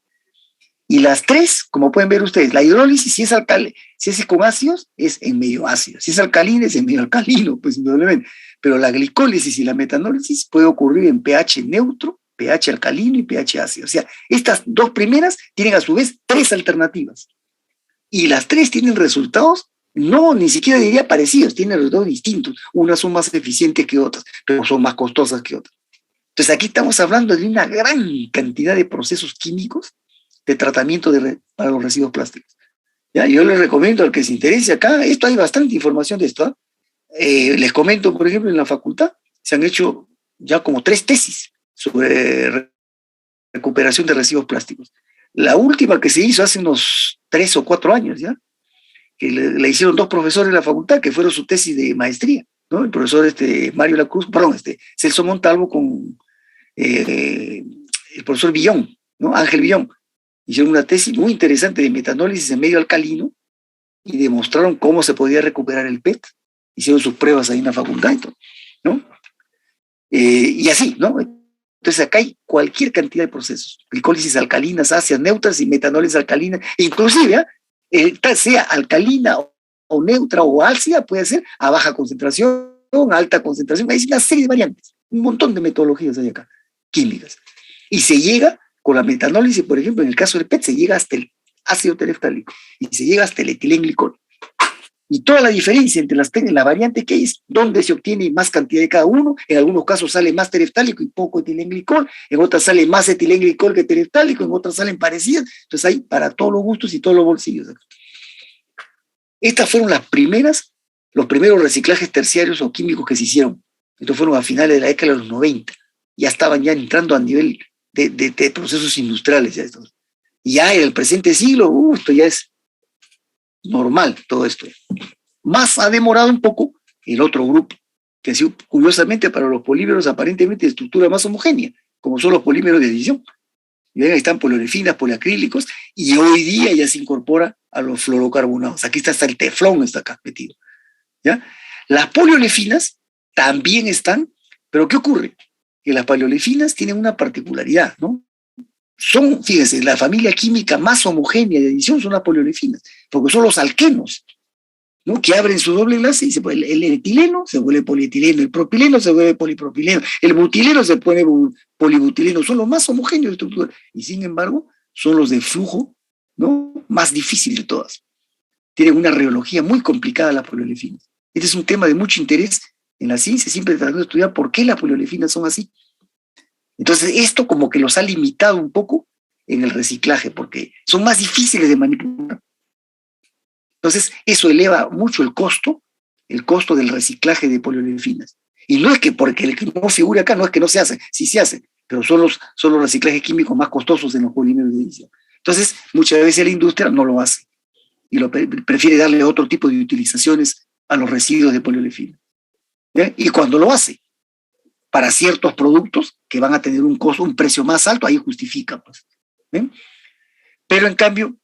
Y las tres, como pueden ver ustedes, la hidrólisis, si es con ácidos, es en medio ácido. Si es alcalina, es en medio alcalino, pues indudablemente. Pero la glicólisis y la metanólisis puede ocurrir en pH neutro, pH alcalino y pH ácido. O sea, estas dos primeras tienen a su vez tres alternativas. Y las tres tienen resultados, no, ni siquiera diría parecidos, tienen resultados distintos. Unas son más eficientes que otras, pero son más costosas que otras. Entonces aquí estamos hablando de una gran cantidad de procesos químicos de tratamiento para los residuos plásticos. ¿Ya? Yo les recomiendo al que se interese acá, esto hay bastante información de esto. Les comento, por ejemplo, en la facultad se han hecho ya como 3 tesis sobre recuperación de residuos plásticos. La última que se hizo hace unos 3 o 4 años, ¿ya? Que le hicieron 2 profesores de la facultad, que fueron su tesis de maestría, ¿no? El profesor Mario Lacruz, perdón, Celso Montalvo con el profesor Villón, ¿no? Ángel Villón. Hicieron una tesis muy interesante de metanólisis en medio alcalino y demostraron cómo se podía recuperar el PET. Hicieron sus pruebas ahí en la facultad, ¿no? Y así, ¿no? Entonces acá hay cualquier cantidad de procesos, glicólisis alcalinas, ácidas neutras y metanólisis alcalina, inclusive, sea alcalina o neutra o ácida, puede ser a baja concentración, a alta concentración, hay una serie de variantes, un montón de metodologías hay acá, químicas. Y se llega con la metanólisis, por ejemplo, en el caso del PET, se llega hasta el ácido tereftálico y se llega hasta el etilenglicol. Y toda la diferencia entre la variante que hay es dónde se obtiene más cantidad de cada uno. En algunos casos sale más tereftálico y poco etilenglicol, en otras sale más etilenglicol que tereftálico, en otras salen parecidas. Entonces hay para todos los gustos y todos los bolsillos. Estas fueron los primeros reciclajes terciarios o químicos que se hicieron. Estos fueron a finales de la década de los 90. Ya estaban ya entrando a nivel de procesos industriales. Y ya en el presente siglo, esto ya es normal, todo esto. Más ha demorado un poco el otro grupo, que ha sido, curiosamente, para los polímeros aparentemente de estructura más homogénea, como son los polímeros de adición. Y ven, ahí están poliolefinas, poliacrílicos, y hoy día ya se incorpora a los fluorocarbonados. Aquí está hasta el teflón, está acá metido. ¿Ya? Las poliolefinas también están, pero ¿qué ocurre? Que las poliolefinas tienen una particularidad, ¿no? Son, fíjense, la familia química más homogénea de adición son las poliolefinas, porque son los alquenos, ¿no? Que abren su doble enlace y el etileno se vuelve polietileno, el propileno se vuelve polipropileno, el butileno se pone polibutileno, son los más homogéneos de estructura, y sin embargo son los de flujo, ¿no? Más difícil de todas. Tienen una reología muy complicada las poliolefinas. Este es un tema de mucho interés en la ciencia, siempre tratando de estudiar por qué las poliolefinas son así. Entonces, esto como que los ha limitado un poco en el reciclaje, porque son más difíciles de manipular. Entonces, eso eleva mucho el costo del reciclaje de poliolefinas. Y no es que porque el que no figure acá, no es que no se hace, sí se hace, pero son los reciclajes químicos más costosos en los polímeros de adición. Entonces, muchas veces la industria no lo hace y prefiere darle otro tipo de utilizaciones a los residuos de poliolefina. ¿Ya? Y cuando lo hace, para ciertos productos que van a tener un precio más alto, ahí justifica, pues. ¿Ven? Pero en cambio,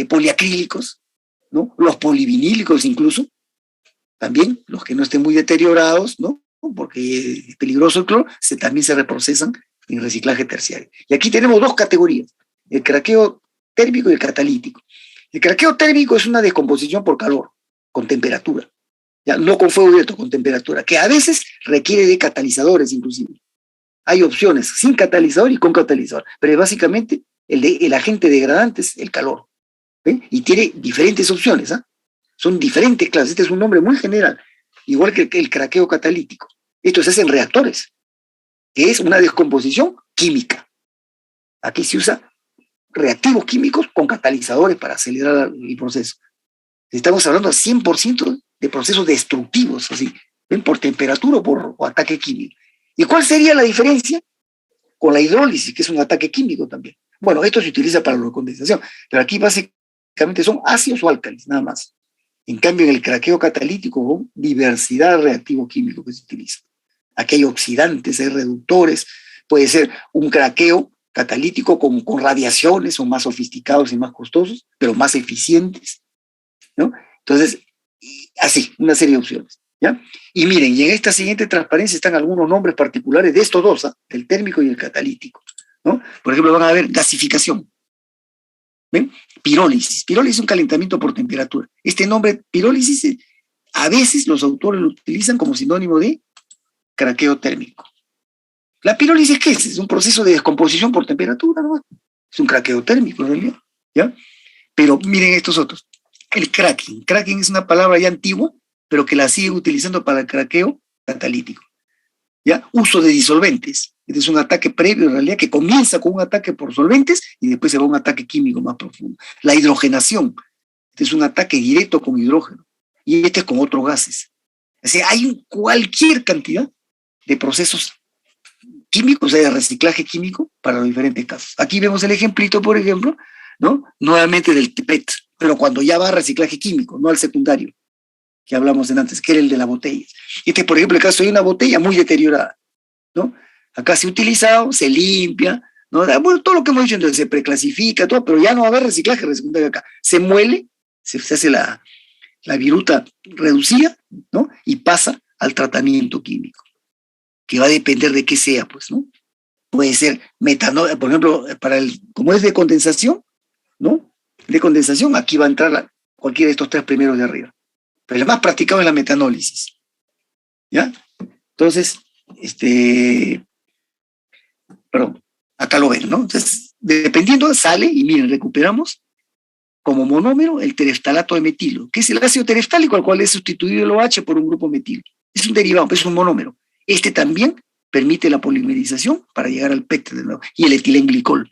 poliacrílicos, ¿no? Los polivinílicos incluso, también, los que no estén muy deteriorados, ¿no? Porque es peligroso el cloro, también se reprocesan en reciclaje terciario. Y aquí tenemos 2 categorías, el craqueo térmico y el catalítico. El craqueo térmico es una descomposición por calor, con temperatura. Ya, no con fuego directo, con temperatura, que a veces requiere de catalizadores inclusive. Hay opciones sin catalizador y con catalizador, pero básicamente el agente degradante es el calor. ¿Ven? Y tiene diferentes opciones, ¿eh? Son diferentes clases, este es un nombre muy general, igual que el craqueo catalítico. Esto se hace en reactores, que es una descomposición química. Aquí se usa reactivos químicos con catalizadores para acelerar el proceso. Estamos hablando de 100% de procesos destructivos, así, ¿ven? Por temperatura o ataque químico. ¿Y cuál sería la diferencia con la hidrólisis, que es un ataque químico también? Bueno, esto se utiliza para la condensación, pero aquí básicamente son ácidos o álcalis, nada más. En cambio, en el craqueo catalítico, con diversidad de reactivos químicos que se utiliza. Aquí hay oxidantes, hay reductores, puede ser un craqueo catalítico con radiaciones, son más sofisticados y más costosos, pero más eficientes, ¿no? Entonces, así, una serie de opciones, ¿ya? Y miren, y en esta siguiente transparencia están algunos nombres particulares de estos dos, el térmico y el catalítico, ¿no? Por ejemplo, van a ver gasificación, ¿ven? Pirólisis. Pirólisis es un calentamiento por temperatura. Este nombre, pirólisis, a veces los autores lo utilizan como sinónimo de craqueo térmico. La pirólisis, ¿qué es? Es un proceso de descomposición por temperatura, ¿no? Es un craqueo térmico, en realidad, ¿ya? Pero miren estos otros. El cracking. Cracking es una palabra ya antigua, pero que la siguen utilizando para el craqueo catalítico, ¿ya? Uso de disolventes. Este es un ataque previo, en realidad, que comienza con un ataque por solventes y después se va a un ataque químico más profundo. La hidrogenación. Este es un ataque directo con hidrógeno. Y este es con otros gases. O sea, hay cualquier cantidad de procesos químicos, o sea, de reciclaje químico para los diferentes casos. Aquí vemos el ejemplito, por ejemplo, ¿no? Nuevamente del PET, pero cuando ya va a reciclaje químico, no al secundario, que hablamos de antes, que era el de las botellas. Este, por ejemplo, el caso de una botella muy deteriorada, ¿no? Acá se ha utilizado, se limpia, ¿no? Bueno, todo lo que hemos dicho, entonces se preclasifica, todo, pero ya no va a haber reciclaje secundario acá. Se muele, se hace la viruta reducida, ¿no? Y pasa al tratamiento químico, que va a depender de qué sea, pues, ¿no? Puede ser metanol, por ejemplo, como es de condensación, ¿no? De condensación, aquí va a entrar cualquiera de estos tres primeros de arriba. Pero el más practicado es la metanólisis, ¿ya? Entonces, perdón, acá lo ven, ¿no? Entonces, dependiendo, sale, y miren, recuperamos como monómero el tereftalato de metilo, que es el ácido tereftálico al cual es sustituido el OH por un grupo metilo. Es un derivado, es un monómero. Este también permite la polimerización para llegar al PET de nuevo, y el etilenglicol.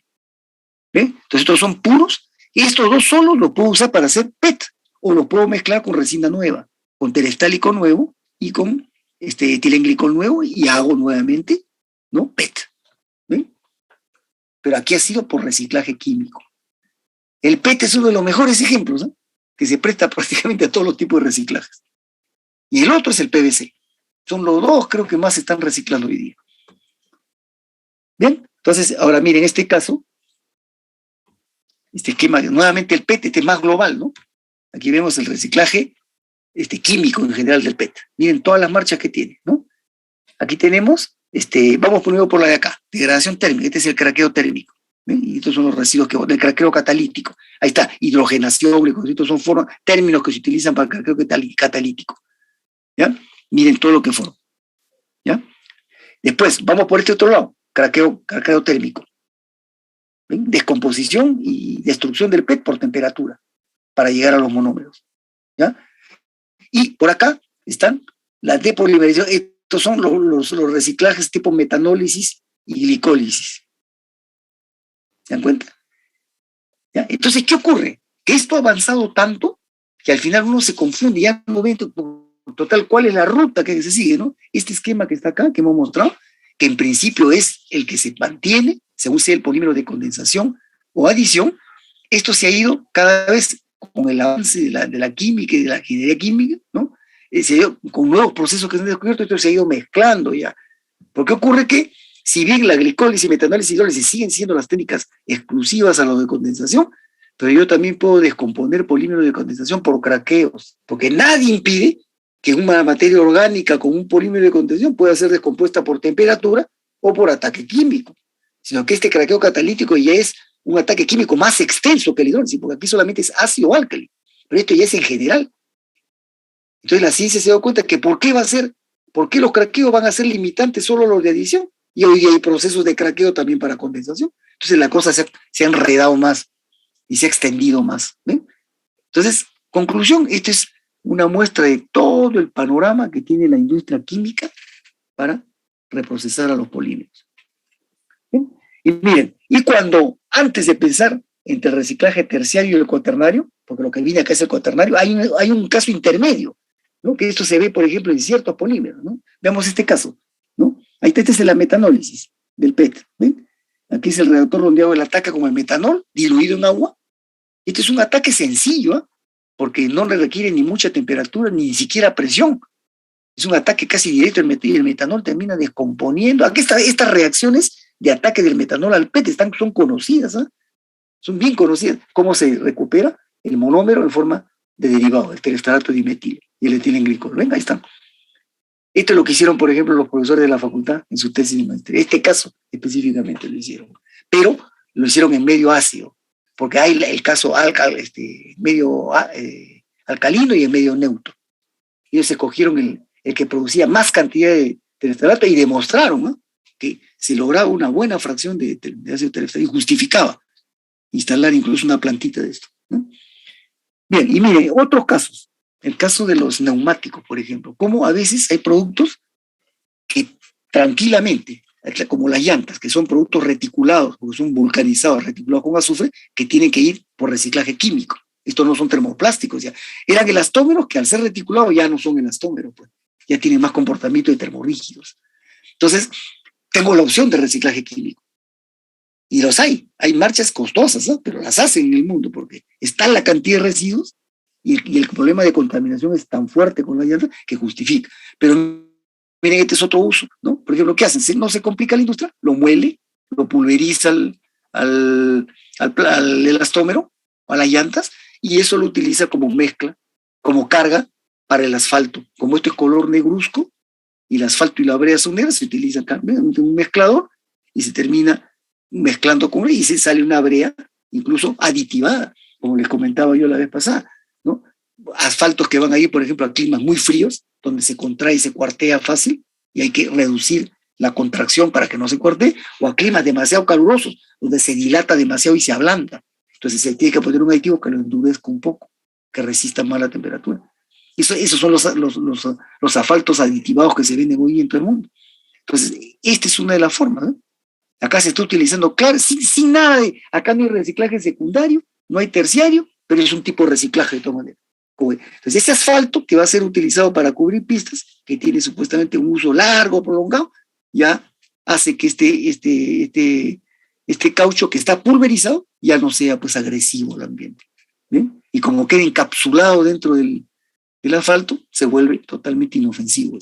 ¿Ven? Entonces estos son puros, estos dos solos los puedo usar para hacer PET, o los puedo mezclar con resina nueva, con tereftálico nuevo y con etilenglicol nuevo, y hago nuevamente, ¿no? PET. ¿Ven? Pero aquí ha sido por reciclaje químico. El PET es uno de los mejores ejemplos, ¿no? Que se presta prácticamente a todos los tipos de reciclajes. Y el otro es el PVC. Son los dos, creo que más se están reciclando hoy día. Bien, entonces, ahora miren, en este caso, este esquema, nuevamente el PET, más global, ¿no? Aquí vemos el reciclaje químico en general del PET. Miren todas las marchas que tiene, ¿no? Aquí tenemos, vamos primero por la de acá, degradación térmica, este es el craqueo térmico. ¿Ven? Y estos son los residuos del craqueo catalítico. Ahí está, hidrogenación, estos son términos que se utilizan para el craqueo catalítico. ¿Ya? Miren todo lo que forma. ¿Ya? Después, vamos por este otro lado, craqueo térmico. ¿Ven? Descomposición y destrucción del PET por temperatura para llegar a los monómeros. ¿Ya? Y por acá están las depolimerización. Estos son los reciclajes tipo metanólisis y glicólisis. ¿Se dan cuenta? ¿Ya? Entonces, ¿qué ocurre? Que esto ha avanzado tanto que al final uno se confunde, ya no ve total cuál es la ruta que se sigue, ¿no? Este esquema que está acá, que hemos mostrado, que en principio es el que se mantiene, según sea el polímero de condensación o adición, esto se ha ido cada vez con el avance de la química y de la ingeniería química, ¿no? Se ha ido, con nuevos procesos que se han descubierto, esto se ha ido mezclando ya. Porque ocurre que, si bien la glicólisis, metanólisis y hidrólisis siguen siendo las técnicas exclusivas a lo de condensación, pero yo también puedo descomponer polímeros de condensación por craqueos, porque nadie impide que una materia orgánica con un polímero de condensación pueda ser descompuesta por temperatura o por ataque químico, sino que este craqueo catalítico ya es un ataque químico más extenso que el hidrólisis, porque aquí solamente es ácido o álcali, pero esto ya es en general. Entonces la ciencia se da cuenta que ¿por qué los craqueos van a ser limitantes solo los de adición? Y hoy hay procesos de craqueo también para condensación. Entonces la cosa se ha enredado más y se ha extendido más. ¿Ven? Entonces, conclusión, esto es una muestra de todo el panorama que tiene la industria química para reprocesar a los polímeros. ¿Bien? Y miren, y cuando, antes de pensar entre el reciclaje terciario y el cuaternario, porque lo que viene acá es el cuaternario, hay un caso intermedio, ¿no? Que esto se ve, por ejemplo, en ciertos polímeros, ¿no? Veamos este caso, ¿no? Ahí está, este es la metanólisis del PET, ¿ven? Aquí es el reactor donde él ataca con el metanol diluido en agua. Este es un ataque sencillo, ¿eh? Porque no le requiere ni mucha temperatura, ni siquiera presión. Es un ataque casi directo, el metanol termina descomponiendo. Aquí estas reacciones de ataque del metanol al PET son conocidas, ¿eh? Son bien conocidas. ¿Cómo se recupera el monómero en forma de derivado, el tereftalato dimetil y el etilenglicol? Venga, ahí están. Esto es lo que hicieron, por ejemplo, los profesores de la facultad en su tesis de maestría. Este caso específicamente lo hicieron, pero lo hicieron en medio ácido, porque hay el caso medio alcalino y el medio neutro. Ellos escogieron el que producía más cantidad de tereftalato y demostraron, ¿no?, que se lograba una buena fracción de ácido tereftalato y justificaba instalar incluso una plantita de esto, ¿no? Bien, y mire, otros casos. El caso de los neumáticos, por ejemplo, como a veces hay productos que tranquilamente, como las llantas, que son productos reticulados, porque son vulcanizados, reticulados con azufre, que tienen que ir por reciclaje químico. Estos no son termoplásticos ya. Eran elastómeros que al ser reticulados ya no son elastómeros, pues. Ya tienen más comportamiento de termorrígidos. Entonces, tengo la opción de reciclaje químico. Y los hay. Hay marchas costosas, ¿no?, pero las hacen en el mundo porque está la cantidad de residuos y el problema de contaminación es tan fuerte con la llanta que justifica. Pero miren, este es otro uso, ¿no? Por ejemplo, ¿qué hacen? No se complica la industria, lo muele, lo pulveriza al elastómero, a las llantas, y eso lo utiliza como mezcla, como carga para el asfalto. Como esto es color negruzco y el asfalto y la brea son negras, se utiliza un mezclador y se termina mezclando con él y se sale una brea incluso aditivada, como les comentaba yo la vez pasada, ¿no? Asfaltos que van a ir, por ejemplo, a climas muy fríos, donde se contrae y se cuartea fácil, y hay que reducir la contracción para que no se cuartee, o a climas demasiado calurosos, donde se dilata demasiado y se ablanda. Entonces se tiene que poner un aditivo que lo endurezca un poco, que resista más la temperatura. Esos son los asfaltos aditivados que se venden hoy en todo el mundo. Entonces, esta es una de las formas, ¿no? Acá se está utilizando, claro, sin nada de, acá no hay reciclaje secundario, no hay terciario, pero es un tipo de reciclaje de todas maneras. Entonces, ese asfalto que va a ser utilizado para cubrir pistas, que tiene supuestamente un uso largo, prolongado, ya hace que este caucho que está pulverizado ya no sea pues agresivo al ambiente. ¿Bien? Y como queda encapsulado dentro del asfalto, se vuelve totalmente inofensivo.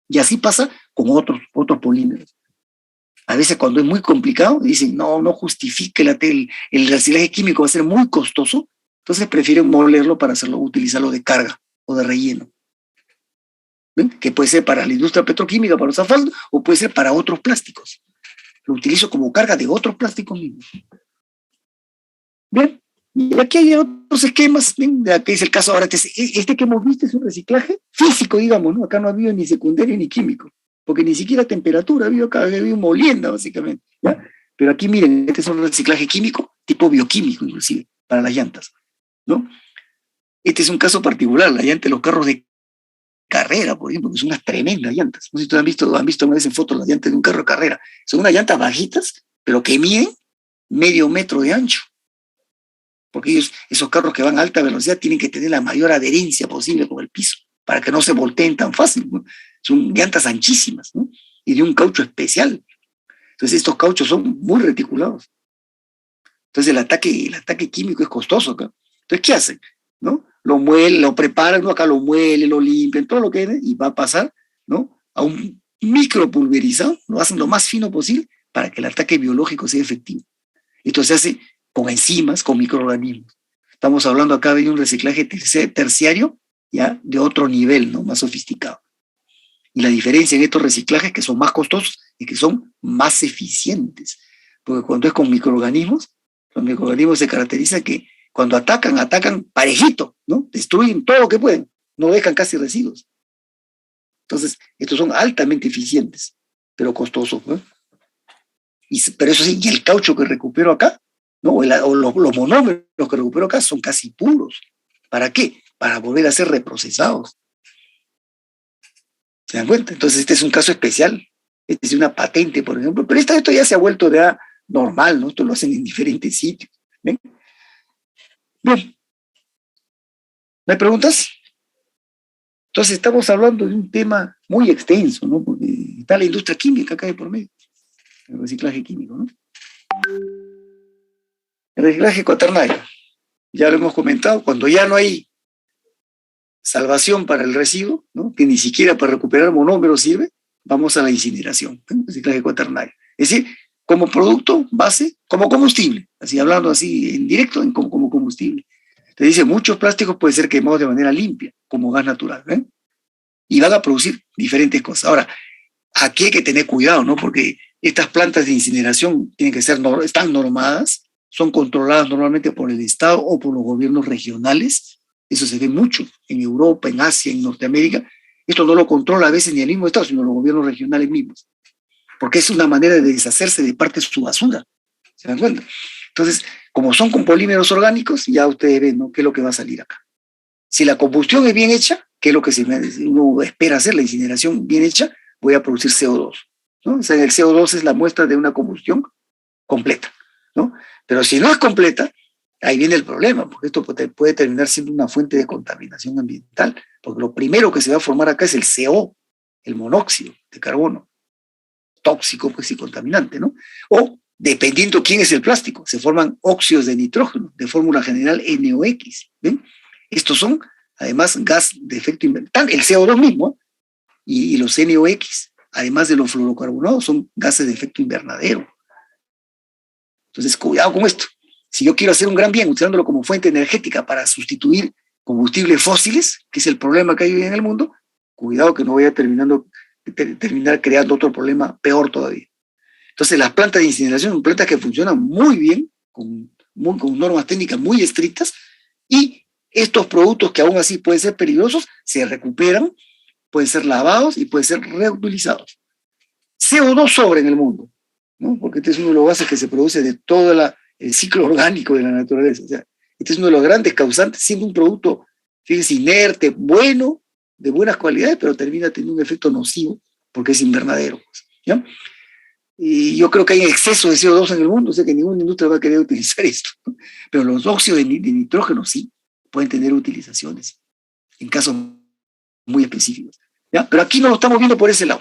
Y así pasa con otros polímeros. A veces cuando es muy complicado, dicen, no justifique el reciclaje químico, va a ser muy costoso, entonces prefieren molerlo para utilizarlo de carga o de relleno. ¿Ven? Que puede ser para la industria petroquímica, para los asfaltos, o puede ser para otros plásticos. Lo utilizo como carga de otros plásticos mismos. Bien, y aquí hay otros esquemas. ¿Ven? Aquí es el caso ahora, este que hemos visto es un reciclaje físico, digamos, ¿no? Acá no ha habido ni secundario ni químico, porque ni siquiera temperatura ha habido, acá ha habido molienda, básicamente, ¿ya? Pero aquí miren, este es un reciclaje químico, tipo bioquímico inclusive, para las llantas, ¿no? Este es un caso particular, la llanta de los carros de carrera, por ejemplo, que son unas tremendas llantas. No sé si ustedes han visto una vez en fotos las llantas de un carro de carrera. Son unas llantas bajitas, pero que miden medio metro de ancho. Porque esos carros que van a alta velocidad tienen que tener la mayor adherencia posible con el piso, para que no se volteen tan fácil, ¿no? Son llantas anchísimas, ¿no? Y de un caucho especial. Entonces estos cauchos son muy reticulados. Entonces el ataque químico es costoso acá. Entonces, ¿qué hacen? ¿No? Lo muelen, lo preparan, ¿no? Acá lo muelen, lo limpian, todo lo que es, y va a pasar, ¿no?, a un micropulverizado, lo hacen lo más fino posible para que el ataque biológico sea efectivo. Esto se hace con enzimas, con microorganismos. Estamos hablando acá de un reciclaje terciario, ya de otro nivel, ¿no?, más sofisticado. Y la diferencia en estos reciclajes, que son más costosos, es que son más eficientes. Porque cuando es con microorganismos, los microorganismos se caracterizan que cuando atacan parejito, ¿no? Destruyen todo lo que pueden, no dejan casi residuos. Entonces, estos son altamente eficientes, pero costosos, ¿no? Pero eso sí, y el caucho que recupero acá, ¿no? O los monómeros que recupero acá son casi puros. ¿Para qué? Para volver a ser reprocesados. ¿Se dan cuenta? Entonces, este es un caso especial. Este es una patente, por ejemplo, pero esto ya se ha vuelto ya normal, ¿no? Esto lo hacen en diferentes sitios. ¿Ven? Bien. ¿No hay preguntas? Entonces estamos hablando de un tema muy extenso, ¿no? Porque está la industria química acá de por medio, el reciclaje químico, ¿no? El reciclaje cuaternario, ya lo hemos comentado, cuando ya no hay salvación para el residuo, ¿no? Que ni siquiera para recuperar monómeros sirve, vamos a la incineración, ¿no? Reciclaje cuaternario. Es decir, como producto base, como combustible, así hablando así en directo, como combustible. Te dice, muchos plásticos pueden ser quemados de manera limpia, como gas natural, ¿eh? Y van a producir diferentes cosas. Ahora, aquí hay que tener cuidado, ¿no? Porque estas plantas de incineración tienen que ser, están normadas, son controladas normalmente por el Estado o por los gobiernos regionales. Eso se ve mucho en Europa, en Asia, en Norteamérica. Esto no lo controla a veces ni el mismo Estado, sino los gobiernos regionales mismos, porque es una manera de deshacerse de parte de su basura. ¿Se dan cuenta? Entonces, como son con polímeros orgánicos, ya ustedes ven, ¿no? ¿Qué es lo que va a salir acá? Si la combustión es bien hecha, que es lo que uno espera hacer, la incineración bien hecha, voy a producir CO2, ¿no? O sea, el CO2 es la muestra de una combustión completa, ¿no? Pero si no es completa, ahí viene el problema, porque esto puede terminar siendo una fuente de contaminación ambiental, porque lo primero que se va a formar acá es el CO, el monóxido de carbono, tóxico pues y contaminante, ¿no? O, dependiendo quién es el plástico, se forman óxidos de nitrógeno, de fórmula general NOx, ¿ven? Estos son, además, gas de efecto invernadero, el CO2 mismo, y los NOx, además de los fluorocarbonados, son gases de efecto invernadero. Entonces, cuidado con esto. Si yo quiero hacer un gran bien utilizándolo como fuente energética para sustituir combustibles fósiles, que es el problema que hay hoy en el mundo, cuidado que no voy a terminar creando otro problema peor todavía. Entonces, las plantas de incineración son plantas que funcionan muy bien, con normas técnicas muy estrictas, y estos productos que aún así pueden ser peligrosos, se recuperan, pueden ser lavados y pueden ser reutilizados. CO2 sobra en el mundo, ¿no? Porque este es uno de los gases que se produce de todo el ciclo orgánico de la naturaleza. O sea, este es uno de los grandes causantes, siendo un producto, fíjense, inerte, bueno, de buenas cualidades, pero termina teniendo un efecto nocivo porque es invernadero, ¿ya? Y yo creo que hay exceso de CO2 en el mundo, o sea que ninguna industria va a querer utilizar esto, ¿no? Pero los óxidos de nitrógeno sí pueden tener utilizaciones en casos muy específicos, ¿ya? Pero aquí no lo estamos viendo por ese lado,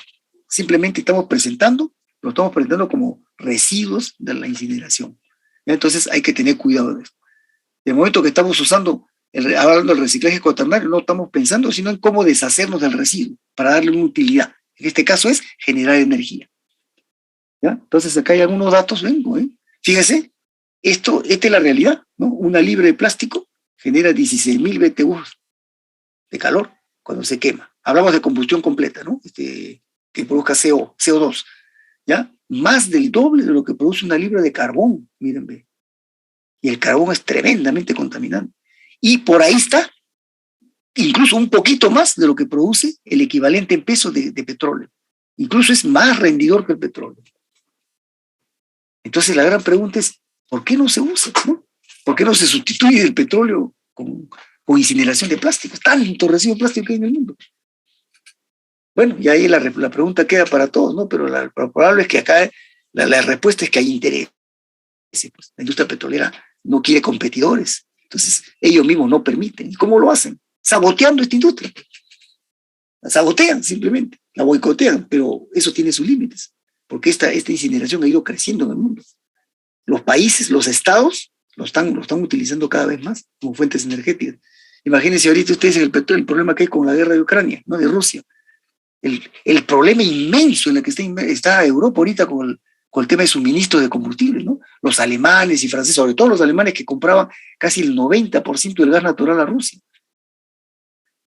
simplemente lo estamos presentando como residuos de la incineración, ¿ya? Entonces hay que tener cuidado de esto. De momento que estamos hablando del reciclaje cuaternario, no estamos pensando sino en cómo deshacernos del residuo para darle una utilidad. En este caso es generar energía, ¿ya? Entonces acá hay algunos datos, ¿ven? Fíjese, esta es la realidad, ¿no? Una libra de plástico genera 16.000 BTU de calor cuando se quema. Hablamos de combustión completa, ¿no? Que produzca CO2, ¿ya? Más del doble de lo que produce una libra de carbón, miren, ve. Y el carbón es tremendamente contaminante. Y por ahí está, incluso un poquito más de lo que produce el equivalente en peso de petróleo. Incluso es más rendidor que el petróleo. Entonces la gran pregunta es, ¿por qué no se usa, ¿no? ¿Por qué no se sustituye el petróleo con incineración de plásticos? Tanto residuo plástico que hay en el mundo. Bueno, y ahí la pregunta queda para todos, ¿no? Pero lo probable es que acá la respuesta es que hay interés. Pues, la industria petrolera no quiere competidores, entonces ellos mismos no permiten. ¿Y cómo lo hacen? Saboteando esta industria. La sabotean simplemente, la boicotean, pero eso tiene sus límites, porque esta incineración ha ido creciendo en el mundo. Los países, los estados, lo están utilizando cada vez más como fuentes energéticas. Imagínense ahorita ustedes el problema que hay con la guerra de Ucrania, ¿no? De Rusia. El problema inmenso en el que está Europa ahorita con el tema de suministro de combustible, ¿no? Los alemanes y franceses, sobre todo los alemanes que compraban casi el 90% del gas natural a Rusia,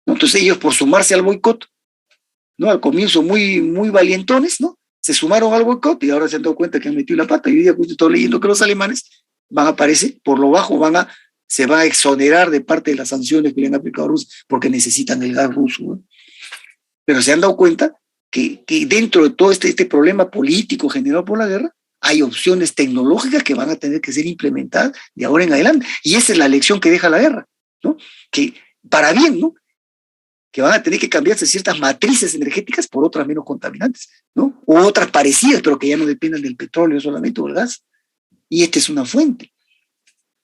¿no? Entonces ellos por sumarse al boicot, ¿no? Al comienzo muy, muy valientones, ¿no? Se sumaron al boicot y ahora se han dado cuenta que han metido la pata. Y hoy día estoy leyendo que los alemanes van a aparecer, por lo bajo se va a exonerar de parte de las sanciones que le han aplicado a Rusia porque necesitan el gas ruso, ¿no? Pero se han dado cuenta que dentro de todo este problema político generado por la guerra, hay opciones tecnológicas que van a tener que ser implementadas de ahora en adelante. Y esa es la lección que deja la guerra, ¿no? Que para bien, ¿no? Que van a tener que cambiarse ciertas matrices energéticas por otras menos contaminantes, ¿no? O otras parecidas, pero que ya no dependan del petróleo solamente o del gas. Y esta es una fuente.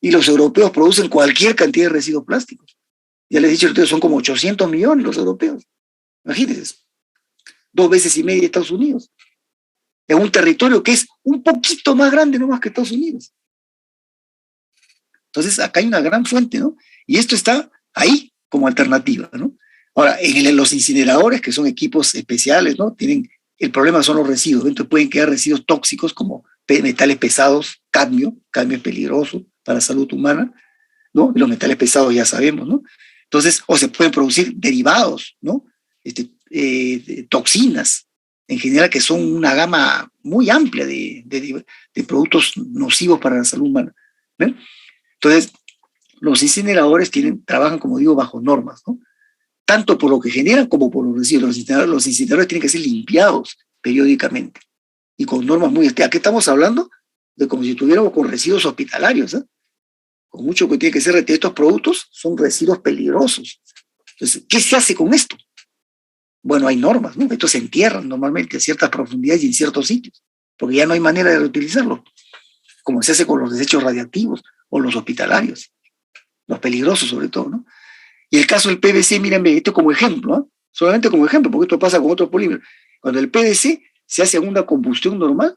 Y los europeos producen cualquier cantidad de residuos plásticos. Ya les he dicho, ustedes son como 800 millones los europeos. Imagínense, 2 veces y media Estados Unidos. en un territorio que es un poquito más grande nomás que Estados Unidos. Entonces, acá hay una gran fuente, ¿no? Y esto está ahí como alternativa, ¿no? Ahora, en los incineradores, que son equipos especiales, ¿no? El problema son los residuos. Entonces pueden quedar residuos tóxicos como metales pesados, cadmio es peligroso para la salud humana, ¿no? Y los metales pesados ya sabemos, ¿no? Entonces, o se pueden producir derivados, ¿no? Toxinas, en general, que son una gama muy amplia de productos nocivos para la salud humana, ¿ven? Entonces, los incineradores trabajan, como digo, bajo normas, ¿no? Tanto por lo que generan como por los residuos. Los incineradores tienen que ser limpiados periódicamente y con normas muy estrictas. Aquí estamos hablando de como si estuviéramos con residuos hospitalarios, ¿eh? Con mucho que tiene que ser de estos productos, son residuos peligrosos. Entonces, ¿qué se hace con esto? Bueno, hay normas, ¿no? Estos se entierran normalmente a ciertas profundidades y en ciertos sitios, porque ya no hay manera de reutilizarlo, como se hace con los desechos radiactivos o los hospitalarios, los peligrosos sobre todo, ¿no? Y el caso del PVC, miren, esto como ejemplo, ¿eh? Solamente como ejemplo, porque esto pasa con otros polímeros. Cuando el PVC se hace en una combustión normal,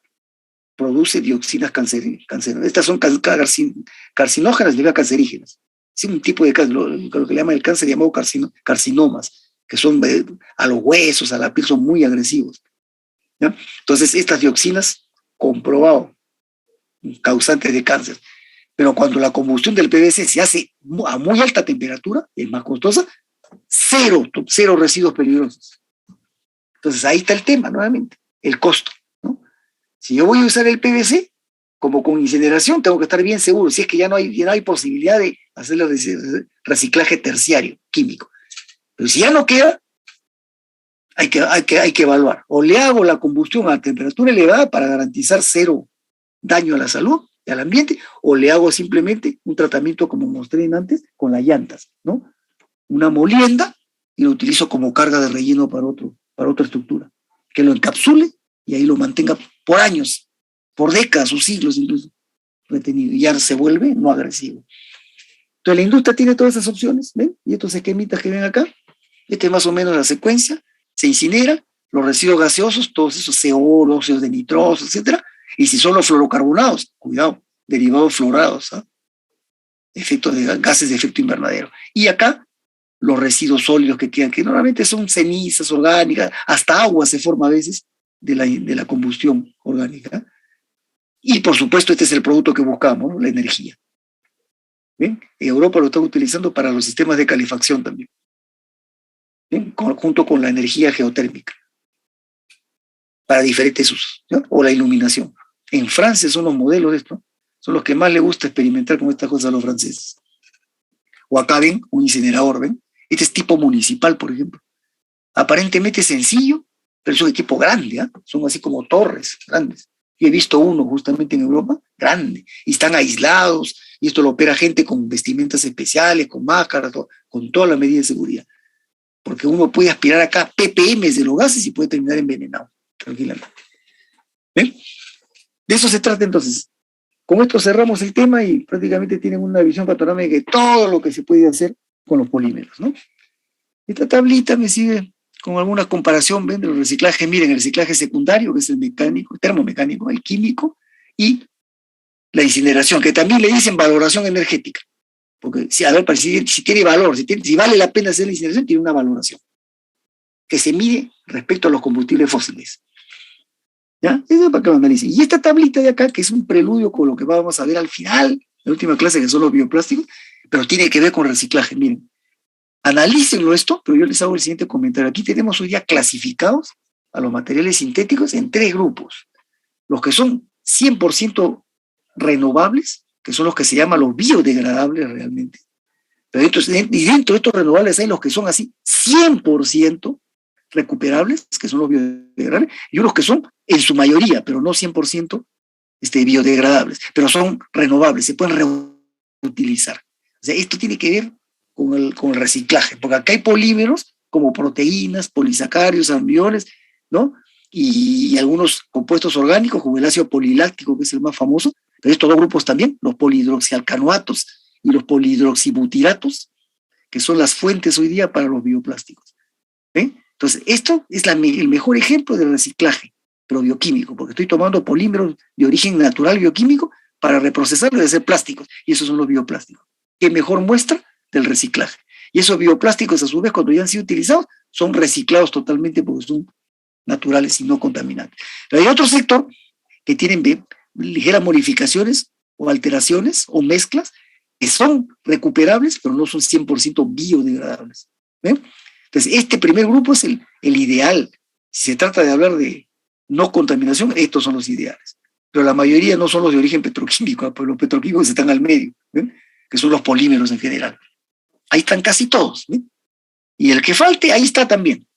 produce dioxinas cancerígenas. Estas son carcinógenas y cancerígenas. Es un tipo de cáncer, lo que le llaman el cáncer llamado carcinomas, que son a los huesos, a la piel, son muy agresivos, ¿ya? Entonces, estas dioxinas, comprobado, causantes de cáncer. Pero cuando la combustión del PVC se hace a muy alta temperatura, es más costosa, cero residuos peligrosos. Entonces ahí está el tema, nuevamente, el costo, ¿no? Si yo voy a usar el PVC, como con incineración, tengo que estar bien seguro, si es que ya no hay posibilidad de hacerle reciclaje terciario, químico. Pero si ya no queda, hay que evaluar. O le hago la combustión a temperatura elevada para garantizar cero daño a la salud y al ambiente, o le hago simplemente un tratamiento como mostré antes con las llantas, ¿no? Una molienda y lo utilizo como carga de relleno para otra estructura, que lo encapsule y ahí lo mantenga por años, por décadas o siglos incluso retenido, y ya se vuelve no agresivo. Entonces la industria tiene todas esas opciones, ¿ven? Y estos esquemitas que ven acá, es más o menos la secuencia, se incinera, los residuos gaseosos, todos esos CO, óxidos de nitroso, etcétera, y si son los fluorocarbonados, cuidado, derivados fluorados, ¿eh? Efectos de gases de efecto invernadero. Y acá, los residuos sólidos que quedan, que normalmente son cenizas orgánicas, hasta agua se forma a veces de la combustión orgánica. Y por supuesto, este es el producto que buscamos, ¿no? La energía. ¿Bien? En Europa lo están utilizando para los sistemas de calefacción también, ¿bien? Junto con la energía geotérmica, para diferentes usos, ¿no? O la iluminación. En Francia son los modelos de esto, son los que más les gusta experimentar con estas cosas a los franceses. O acá ven un incinerador, ¿ven? Este es tipo municipal, por ejemplo. Aparentemente sencillo, pero es un equipo grande, ¿eh? Son así como torres grandes. Y he visto uno justamente en Europa, grande, y están aislados, y esto lo opera gente con vestimentas especiales, con máscaras, con todas las medidas de seguridad. Porque uno puede aspirar acá ppm de los gases y puede terminar envenenado, tranquilamente. ¿Ven? De eso se trata entonces. Con esto cerramos el tema y prácticamente tienen una visión panorámica de todo lo que se puede hacer con los polímeros, ¿no? Esta tablita me sigue con alguna comparación, ven, de los reciclajes. Miren, el reciclaje secundario, que es el mecánico, el termomecánico, el químico, y la incineración, que también le dicen valoración energética. Porque, a ver, si tiene valor, si vale la pena hacer la incineración, tiene una valoración que se mide respecto a los combustibles fósiles. ¿Ya? Eso es para que lo analicen. Y esta tablita de acá, que es un preludio con lo que vamos a ver al final, la última clase, que son los bioplásticos, pero tiene que ver con reciclaje. Miren, analícenlo esto, pero yo les hago el siguiente comentario. Aquí tenemos hoy ya clasificados a los materiales sintéticos en 3 grupos. Los que son 100% renovables, que son los que se llaman los biodegradables realmente. Pero dentro de estos renovables hay los que son así 100% recuperables, que son los biodegradables, y unos que son en su mayoría, pero no 100% biodegradables, pero son renovables, se pueden reutilizar. O sea, esto tiene que ver con el reciclaje, porque acá hay polímeros como proteínas, polisacáridos, ambiones, ¿no? Y algunos compuestos orgánicos, como el ácido poliláctico, que es el más famoso, pero estos 2 grupos también, los polihidroxialcanoatos y los polihidroxibutiratos, que son las fuentes hoy día para los bioplásticos. ¿Eh? Entonces, esto es el mejor ejemplo de reciclaje. pero bioquímico, porque estoy tomando polímeros de origen natural bioquímico para reprocesarlos y hacer plásticos, y esos son los bioplásticos. ¿Qué mejor muestra del reciclaje? Y esos bioplásticos, a su vez, cuando ya han sido utilizados, son reciclados totalmente porque son naturales y no contaminantes. Pero hay otro sector que tienen ligeras modificaciones o alteraciones o mezclas que son recuperables, pero no son 100% biodegradables. ¿Ven? Entonces, este primer grupo es el ideal. Si se trata de hablar de no contaminación, estos son los ideales. Pero la mayoría no son los de origen petroquímico, pues los petroquímicos están al medio, ¿ven? Que son los polímeros en general. Ahí están casi todos, ¿ven? Y el que falte, ahí está también.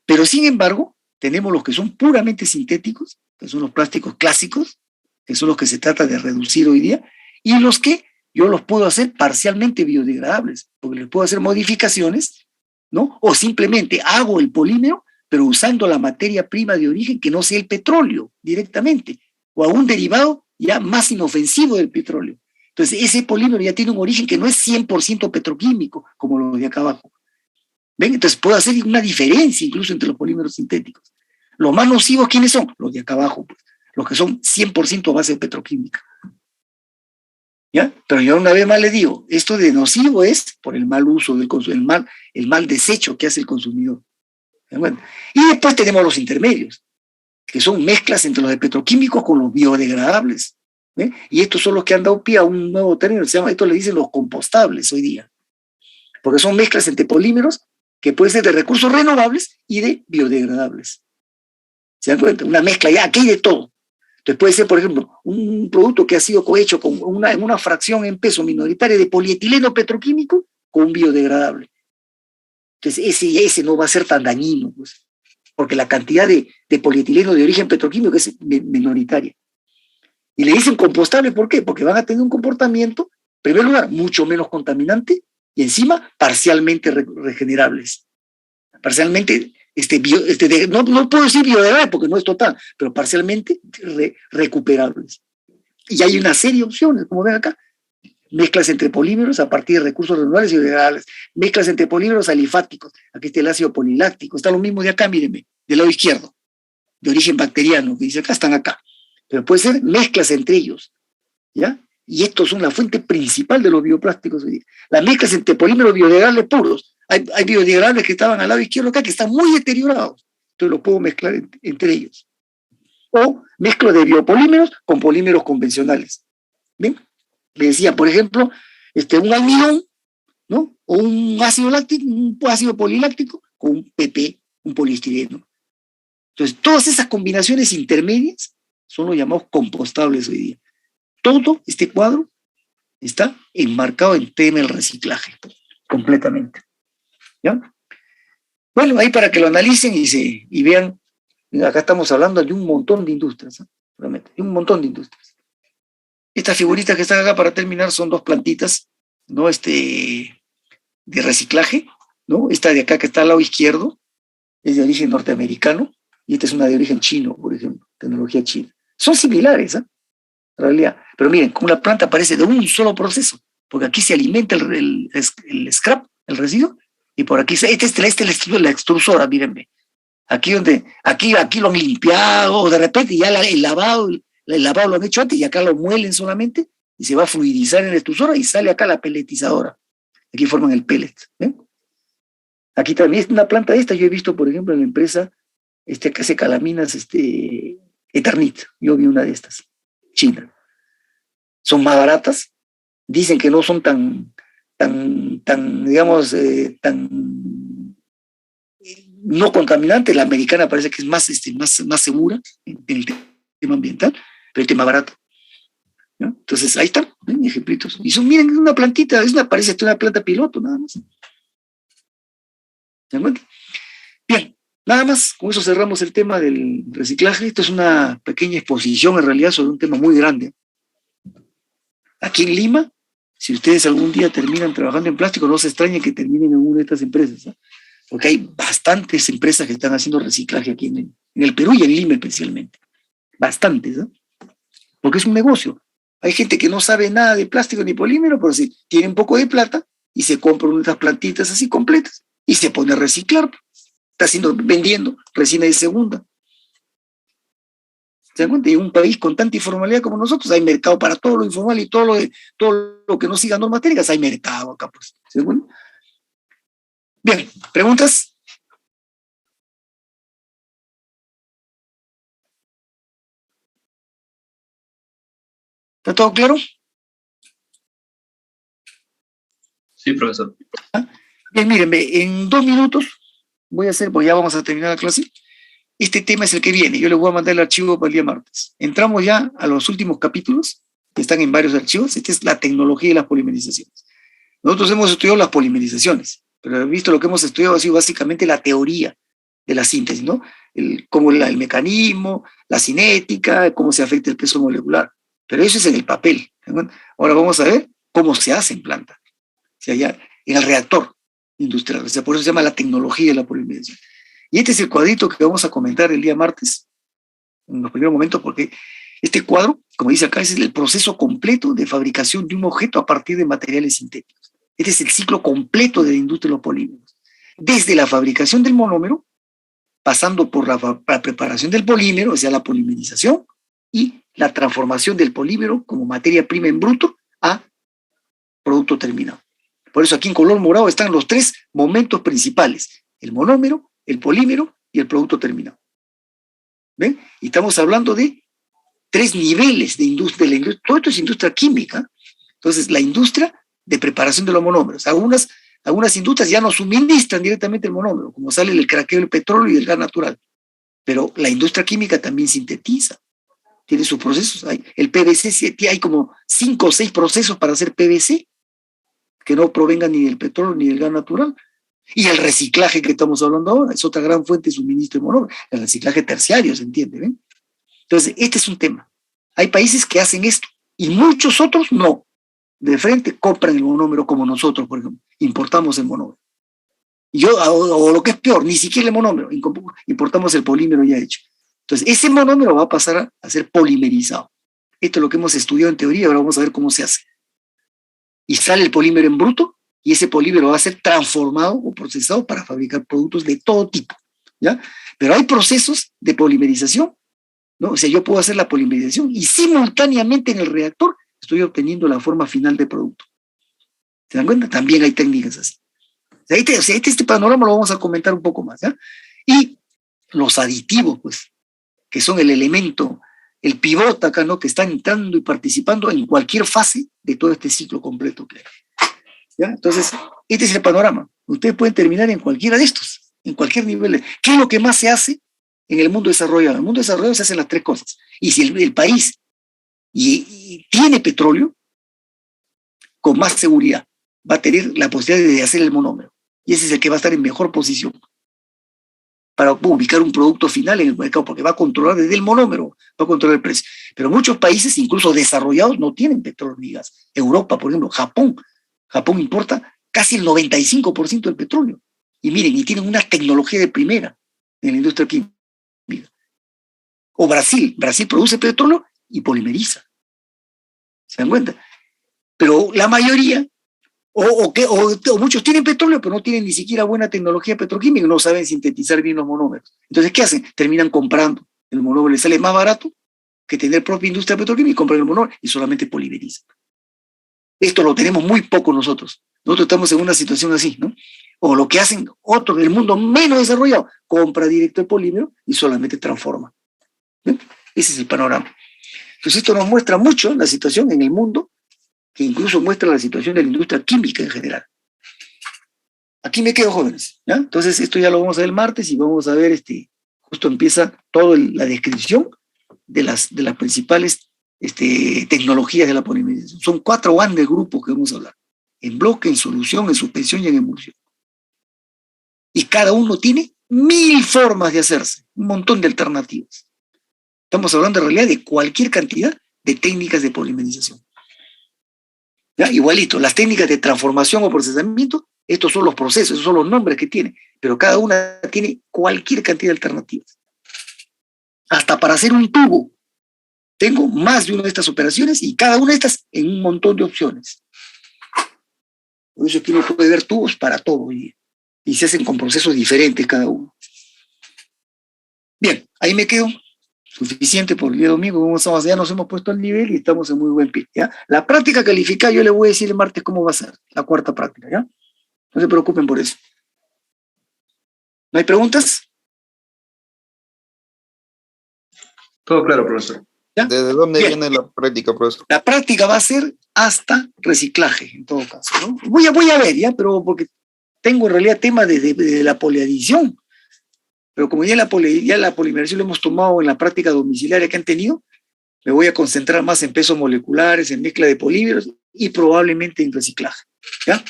Pero sin embargo, tenemos los que son puramente sintéticos, que son los plásticos clásicos, que son los que se trata de reducir hoy día, y los que yo los puedo hacer parcialmente biodegradables, porque les puedo hacer modificaciones, ¿no? O simplemente hago el polímero, pero usando la materia prima de origen que no sea el petróleo directamente, o a un derivado ya más inofensivo del petróleo. Entonces, ese polímero ya tiene un origen que no es 100% petroquímico, como los de acá abajo. ¿Ven? Entonces, puedo hacer una diferencia incluso entre los polímeros sintéticos. Los más nocivos, ¿quiénes son? Los de acá abajo, pues. Los que son 100% a base petroquímica. ¿Ya? Pero yo una vez más le digo, esto de nocivo es por el mal uso, el mal desecho que hace el consumidor. Bueno, y después tenemos los intermedios, que son mezclas entre los de petroquímicos con los biodegradables. ¿Ve? Y estos son los que han dado pie a un nuevo término, se llama, esto le dicen los compostables hoy día, porque son mezclas entre polímeros que pueden ser de recursos renovables y de biodegradables. ¿Se dan cuenta? Una mezcla, ya aquí hay de todo. Entonces puede ser, por ejemplo, un producto que ha sido hecho con una fracción en peso minoritaria de polietileno petroquímico con un biodegradable. Entonces ese no va a ser tan dañino, pues, porque la cantidad de polietileno de origen petroquímico es minoritaria. Y le dicen compostable, ¿por qué? Porque van a tener un comportamiento, en primer lugar, mucho menos contaminante y encima parcialmente regenerables. Parcialmente, no puedo decir biodegradable porque no es total, pero parcialmente recuperables. Y hay una serie de opciones, como ven acá. Mezclas entre polímeros a partir de recursos renovables y biodegradables. Mezclas entre polímeros alifáticos. Aquí está el ácido poliláctico. Está lo mismo de acá, mírenme, del lado izquierdo, de origen bacteriano, que dice acá, están acá. Pero puede ser mezclas entre ellos, ¿ya? Y estos son la fuente principal de los bioplásticos hoy día. Las mezclas entre polímeros biodegradables puros. Hay biodegradables que estaban al lado izquierdo acá que están muy deteriorados. Entonces los puedo mezclar entre ellos. O mezclo de biopolímeros con polímeros convencionales. ¿Ven? Le decía, por ejemplo, un almidón, ¿no? O un ácido láctico, un ácido poliláctico con un PP, un poliestireno. Entonces, todas esas combinaciones intermedias son los llamados compostables hoy día. Todo este cuadro está enmarcado en tema del reciclaje, completamente. ¿Ya? Bueno, ahí para que lo analicen y vean, acá estamos hablando de un montón de industrias, ¿eh? Realmente, de un montón de industrias. Estas figuritas que están acá para terminar son dos plantitas, ¿no? De reciclaje, ¿no? Esta de acá que está al lado izquierdo es de origen norteamericano y esta es una de origen chino, por ejemplo, tecnología china. Son similares, ¿eh? En realidad. Pero miren, como la planta aparece de un solo proceso, porque aquí se alimenta el scrap, el residuo, y por aquí, este es la extrusora, mírenme. Aquí lo han limpiado, de repente ya el lavado lo han hecho antes y acá lo muelen solamente y se va a fluidizar en la extrusora y sale acá la peletizadora. Aquí forman el pellet. ¿Ven? Aquí también es una planta de esta, yo he visto, por ejemplo, en la empresa que hace calaminas, Eternit, yo vi una de estas, China. Son más baratas, dicen que no son digamos, tan no contaminantes. La americana parece que es más segura en el tema ambiental, pero el tema barato, ¿no? Entonces, ahí están, ¿ven? Ejemplitos. Y miren, es una plantita, parece una planta piloto, nada más. ¿De acuerdo? Bien, nada más, con eso cerramos el tema del reciclaje. Esto es una pequeña exposición, en realidad, sobre un tema muy grande. Aquí en Lima, si ustedes algún día terminan trabajando en plástico, no se extrañen que terminen en una de estas empresas, ¿eh? Porque hay bastantes empresas que están haciendo reciclaje aquí en el Perú y en Lima especialmente. Bastantes, ¿eh? Porque es un negocio. Hay gente que no sabe nada de plástico ni polímero, pero sí tiene un poco de plata y se compra una de estas plantitas así completas y se pone a reciclar. Está vendiendo resina de segunda. ¿Se dan cuenta? En un país con tanta informalidad como nosotros, hay mercado para todo lo informal y todo lo que no siga normas técnicas, hay mercado acá, pues. ¿Se dan cuenta? Bien, ¿preguntas? ¿Está todo claro? Sí, profesor. Bien, miren, en 2 minutos voy a hacer, pues ya vamos a terminar la clase. Este tema es el que viene. Yo les voy a mandar el archivo para el día martes. Entramos ya a los últimos capítulos, que están en varios archivos. Esta es la tecnología de las polimerizaciones. Nosotros hemos estudiado las polimerizaciones, pero he visto lo que hemos estudiado ha sido básicamente la teoría de la síntesis, ¿no? Cómo el mecanismo, la cinética, cómo se afecta el peso molecular. Pero eso es en el papel. ¿No? Ahora vamos a ver cómo se hace en planta. O sea, ya en el reactor industrial. O sea, por eso se llama la tecnología de la polimerización. Y este es el cuadrito que vamos a comentar el día martes, en los primeros momentos, porque este cuadro, como dice acá, es el proceso completo de fabricación de un objeto a partir de materiales sintéticos. Este es el ciclo completo de la industria de los polímeros. Desde la fabricación del monómero, pasando por la preparación del polímero, o sea, la polimerización, y la transformación del polímero como materia prima en bruto a producto terminado. Por eso aquí en color morado están los 3 momentos principales: el monómero, el polímero y el producto terminado. ¿Ven? Y estamos hablando de 3 niveles de industria. Todo esto es industria química. Entonces, la industria de preparación de los monómeros. Algunas industrias ya no suministran directamente el monómero, como sale el craqueo del petróleo y el gas natural. Pero la industria química también sintetiza. Tiene sus procesos. El PVC, hay como 5 o 6 procesos para hacer PVC que no provengan ni del petróleo ni del gas natural. Y el reciclaje que estamos hablando ahora es otra gran fuente de suministro de monómero. El reciclaje terciario, ¿se entiende? ¿Ven? Entonces, este es un tema. Hay países que hacen esto y muchos otros no. De frente compran el monómero como nosotros, por ejemplo. Importamos el monómero. Y o lo que es peor, ni siquiera el monómero. Importamos el polímero ya hecho. Entonces, ese monómero va a pasar a ser polimerizado. Esto es lo que hemos estudiado en teoría, ahora vamos a ver cómo se hace. Y sale el polímero en bruto, y ese polímero va a ser transformado o procesado para fabricar productos de todo tipo, ¿ya? Pero hay procesos de polimerización, ¿no? O sea, yo puedo hacer la polimerización y simultáneamente en el reactor estoy obteniendo la forma final de producto. ¿Se dan cuenta? También hay técnicas así. O sea, este panorama lo vamos a comentar un poco más, ¿ya? Y los aditivos, pues, que son el elemento, el pivote acá, ¿no? Que están entrando y participando en cualquier fase de todo este ciclo completo que hay. ¿Ya? Entonces, este es el panorama. Ustedes pueden terminar en cualquiera de estos, en cualquier nivel. ¿Qué es lo que más se hace en el mundo desarrollado? En el mundo desarrollado se hacen las 3 cosas. Y si el país y tiene petróleo, con más seguridad va a tener la posibilidad de hacer el monómero. Y ese es el que va a estar en mejor posición para ubicar un producto final en el mercado, porque va a controlar desde el monómero, va a controlar el precio. Pero muchos países, incluso desarrollados, no tienen petróleo ni gas. Europa, por ejemplo, Japón importa casi el 95% del petróleo. Y miren, y tienen una tecnología de primera en la industria química. O Brasil produce petróleo y polimeriza. ¿Se dan cuenta? Pero la mayoría, o muchos tienen petróleo, pero no tienen ni siquiera buena tecnología petroquímica, no saben sintetizar bien los monómeros. Entonces, ¿qué hacen? Terminan comprando el monómero, les sale más barato que tener propia industria petroquímica y comprar el monómero y solamente polimerizan. Esto lo tenemos muy poco nosotros. Nosotros estamos en una situación así, ¿no? O lo que hacen otros del mundo menos desarrollado, compra directo el polímero y solamente transforma. ¿Ven? Ese es el panorama. Entonces esto nos muestra mucho la situación en el mundo, que incluso muestra la situación de la industria química en general. Aquí me quedo, jóvenes, ¿ya? Entonces esto ya lo vamos a ver el martes y vamos a ver, justo empieza toda la descripción de las principales tecnologías de la polimerización. Son 4 grandes grupos que vamos a hablar: en bloque, en solución, en suspensión y en emulsión. Y cada uno tiene 1000 formas de hacerse, un montón de alternativas. Estamos hablando en realidad de cualquier cantidad de técnicas de polimerización. ¿Ya? Igualito, las técnicas de transformación o procesamiento, estos son los procesos, esos son los nombres que tiene, pero cada una tiene cualquier cantidad de alternativas. Hasta para hacer un tubo, tengo más de una de estas operaciones y cada una de estas en un montón de opciones. Por eso aquí uno puede ver tubos para todo y se hacen con procesos diferentes cada uno. Bien, ahí me quedo. Suficiente por el día domingo, como estamos, ya nos hemos puesto al nivel y estamos en muy buen pie, ¿ya? La práctica calificada, yo le voy a decir el martes cómo va a ser, la cuarta práctica, ¿ya? No se preocupen por eso. ¿No hay preguntas? Todo claro, profesor. ¿Ya? ¿Desde dónde Bien. viene la práctica, profesor? La práctica va a ser hasta reciclaje, en todo caso, ¿no? Voy a ver, ¿ya? Pero porque tengo en realidad tema de la poliadición, pero como ya la polimerización lo hemos tomado en la práctica domiciliaria que han tenido, me voy a concentrar más en pesos moleculares, en mezcla de polímeros y probablemente en reciclaje, ¿ya?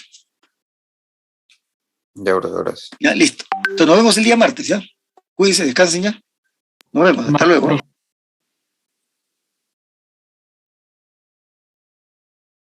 Ya, gracias. Ya, listo. Entonces nos vemos el día martes, ¿ya? Cuídense, descansen ya. Nos vemos, hasta luego.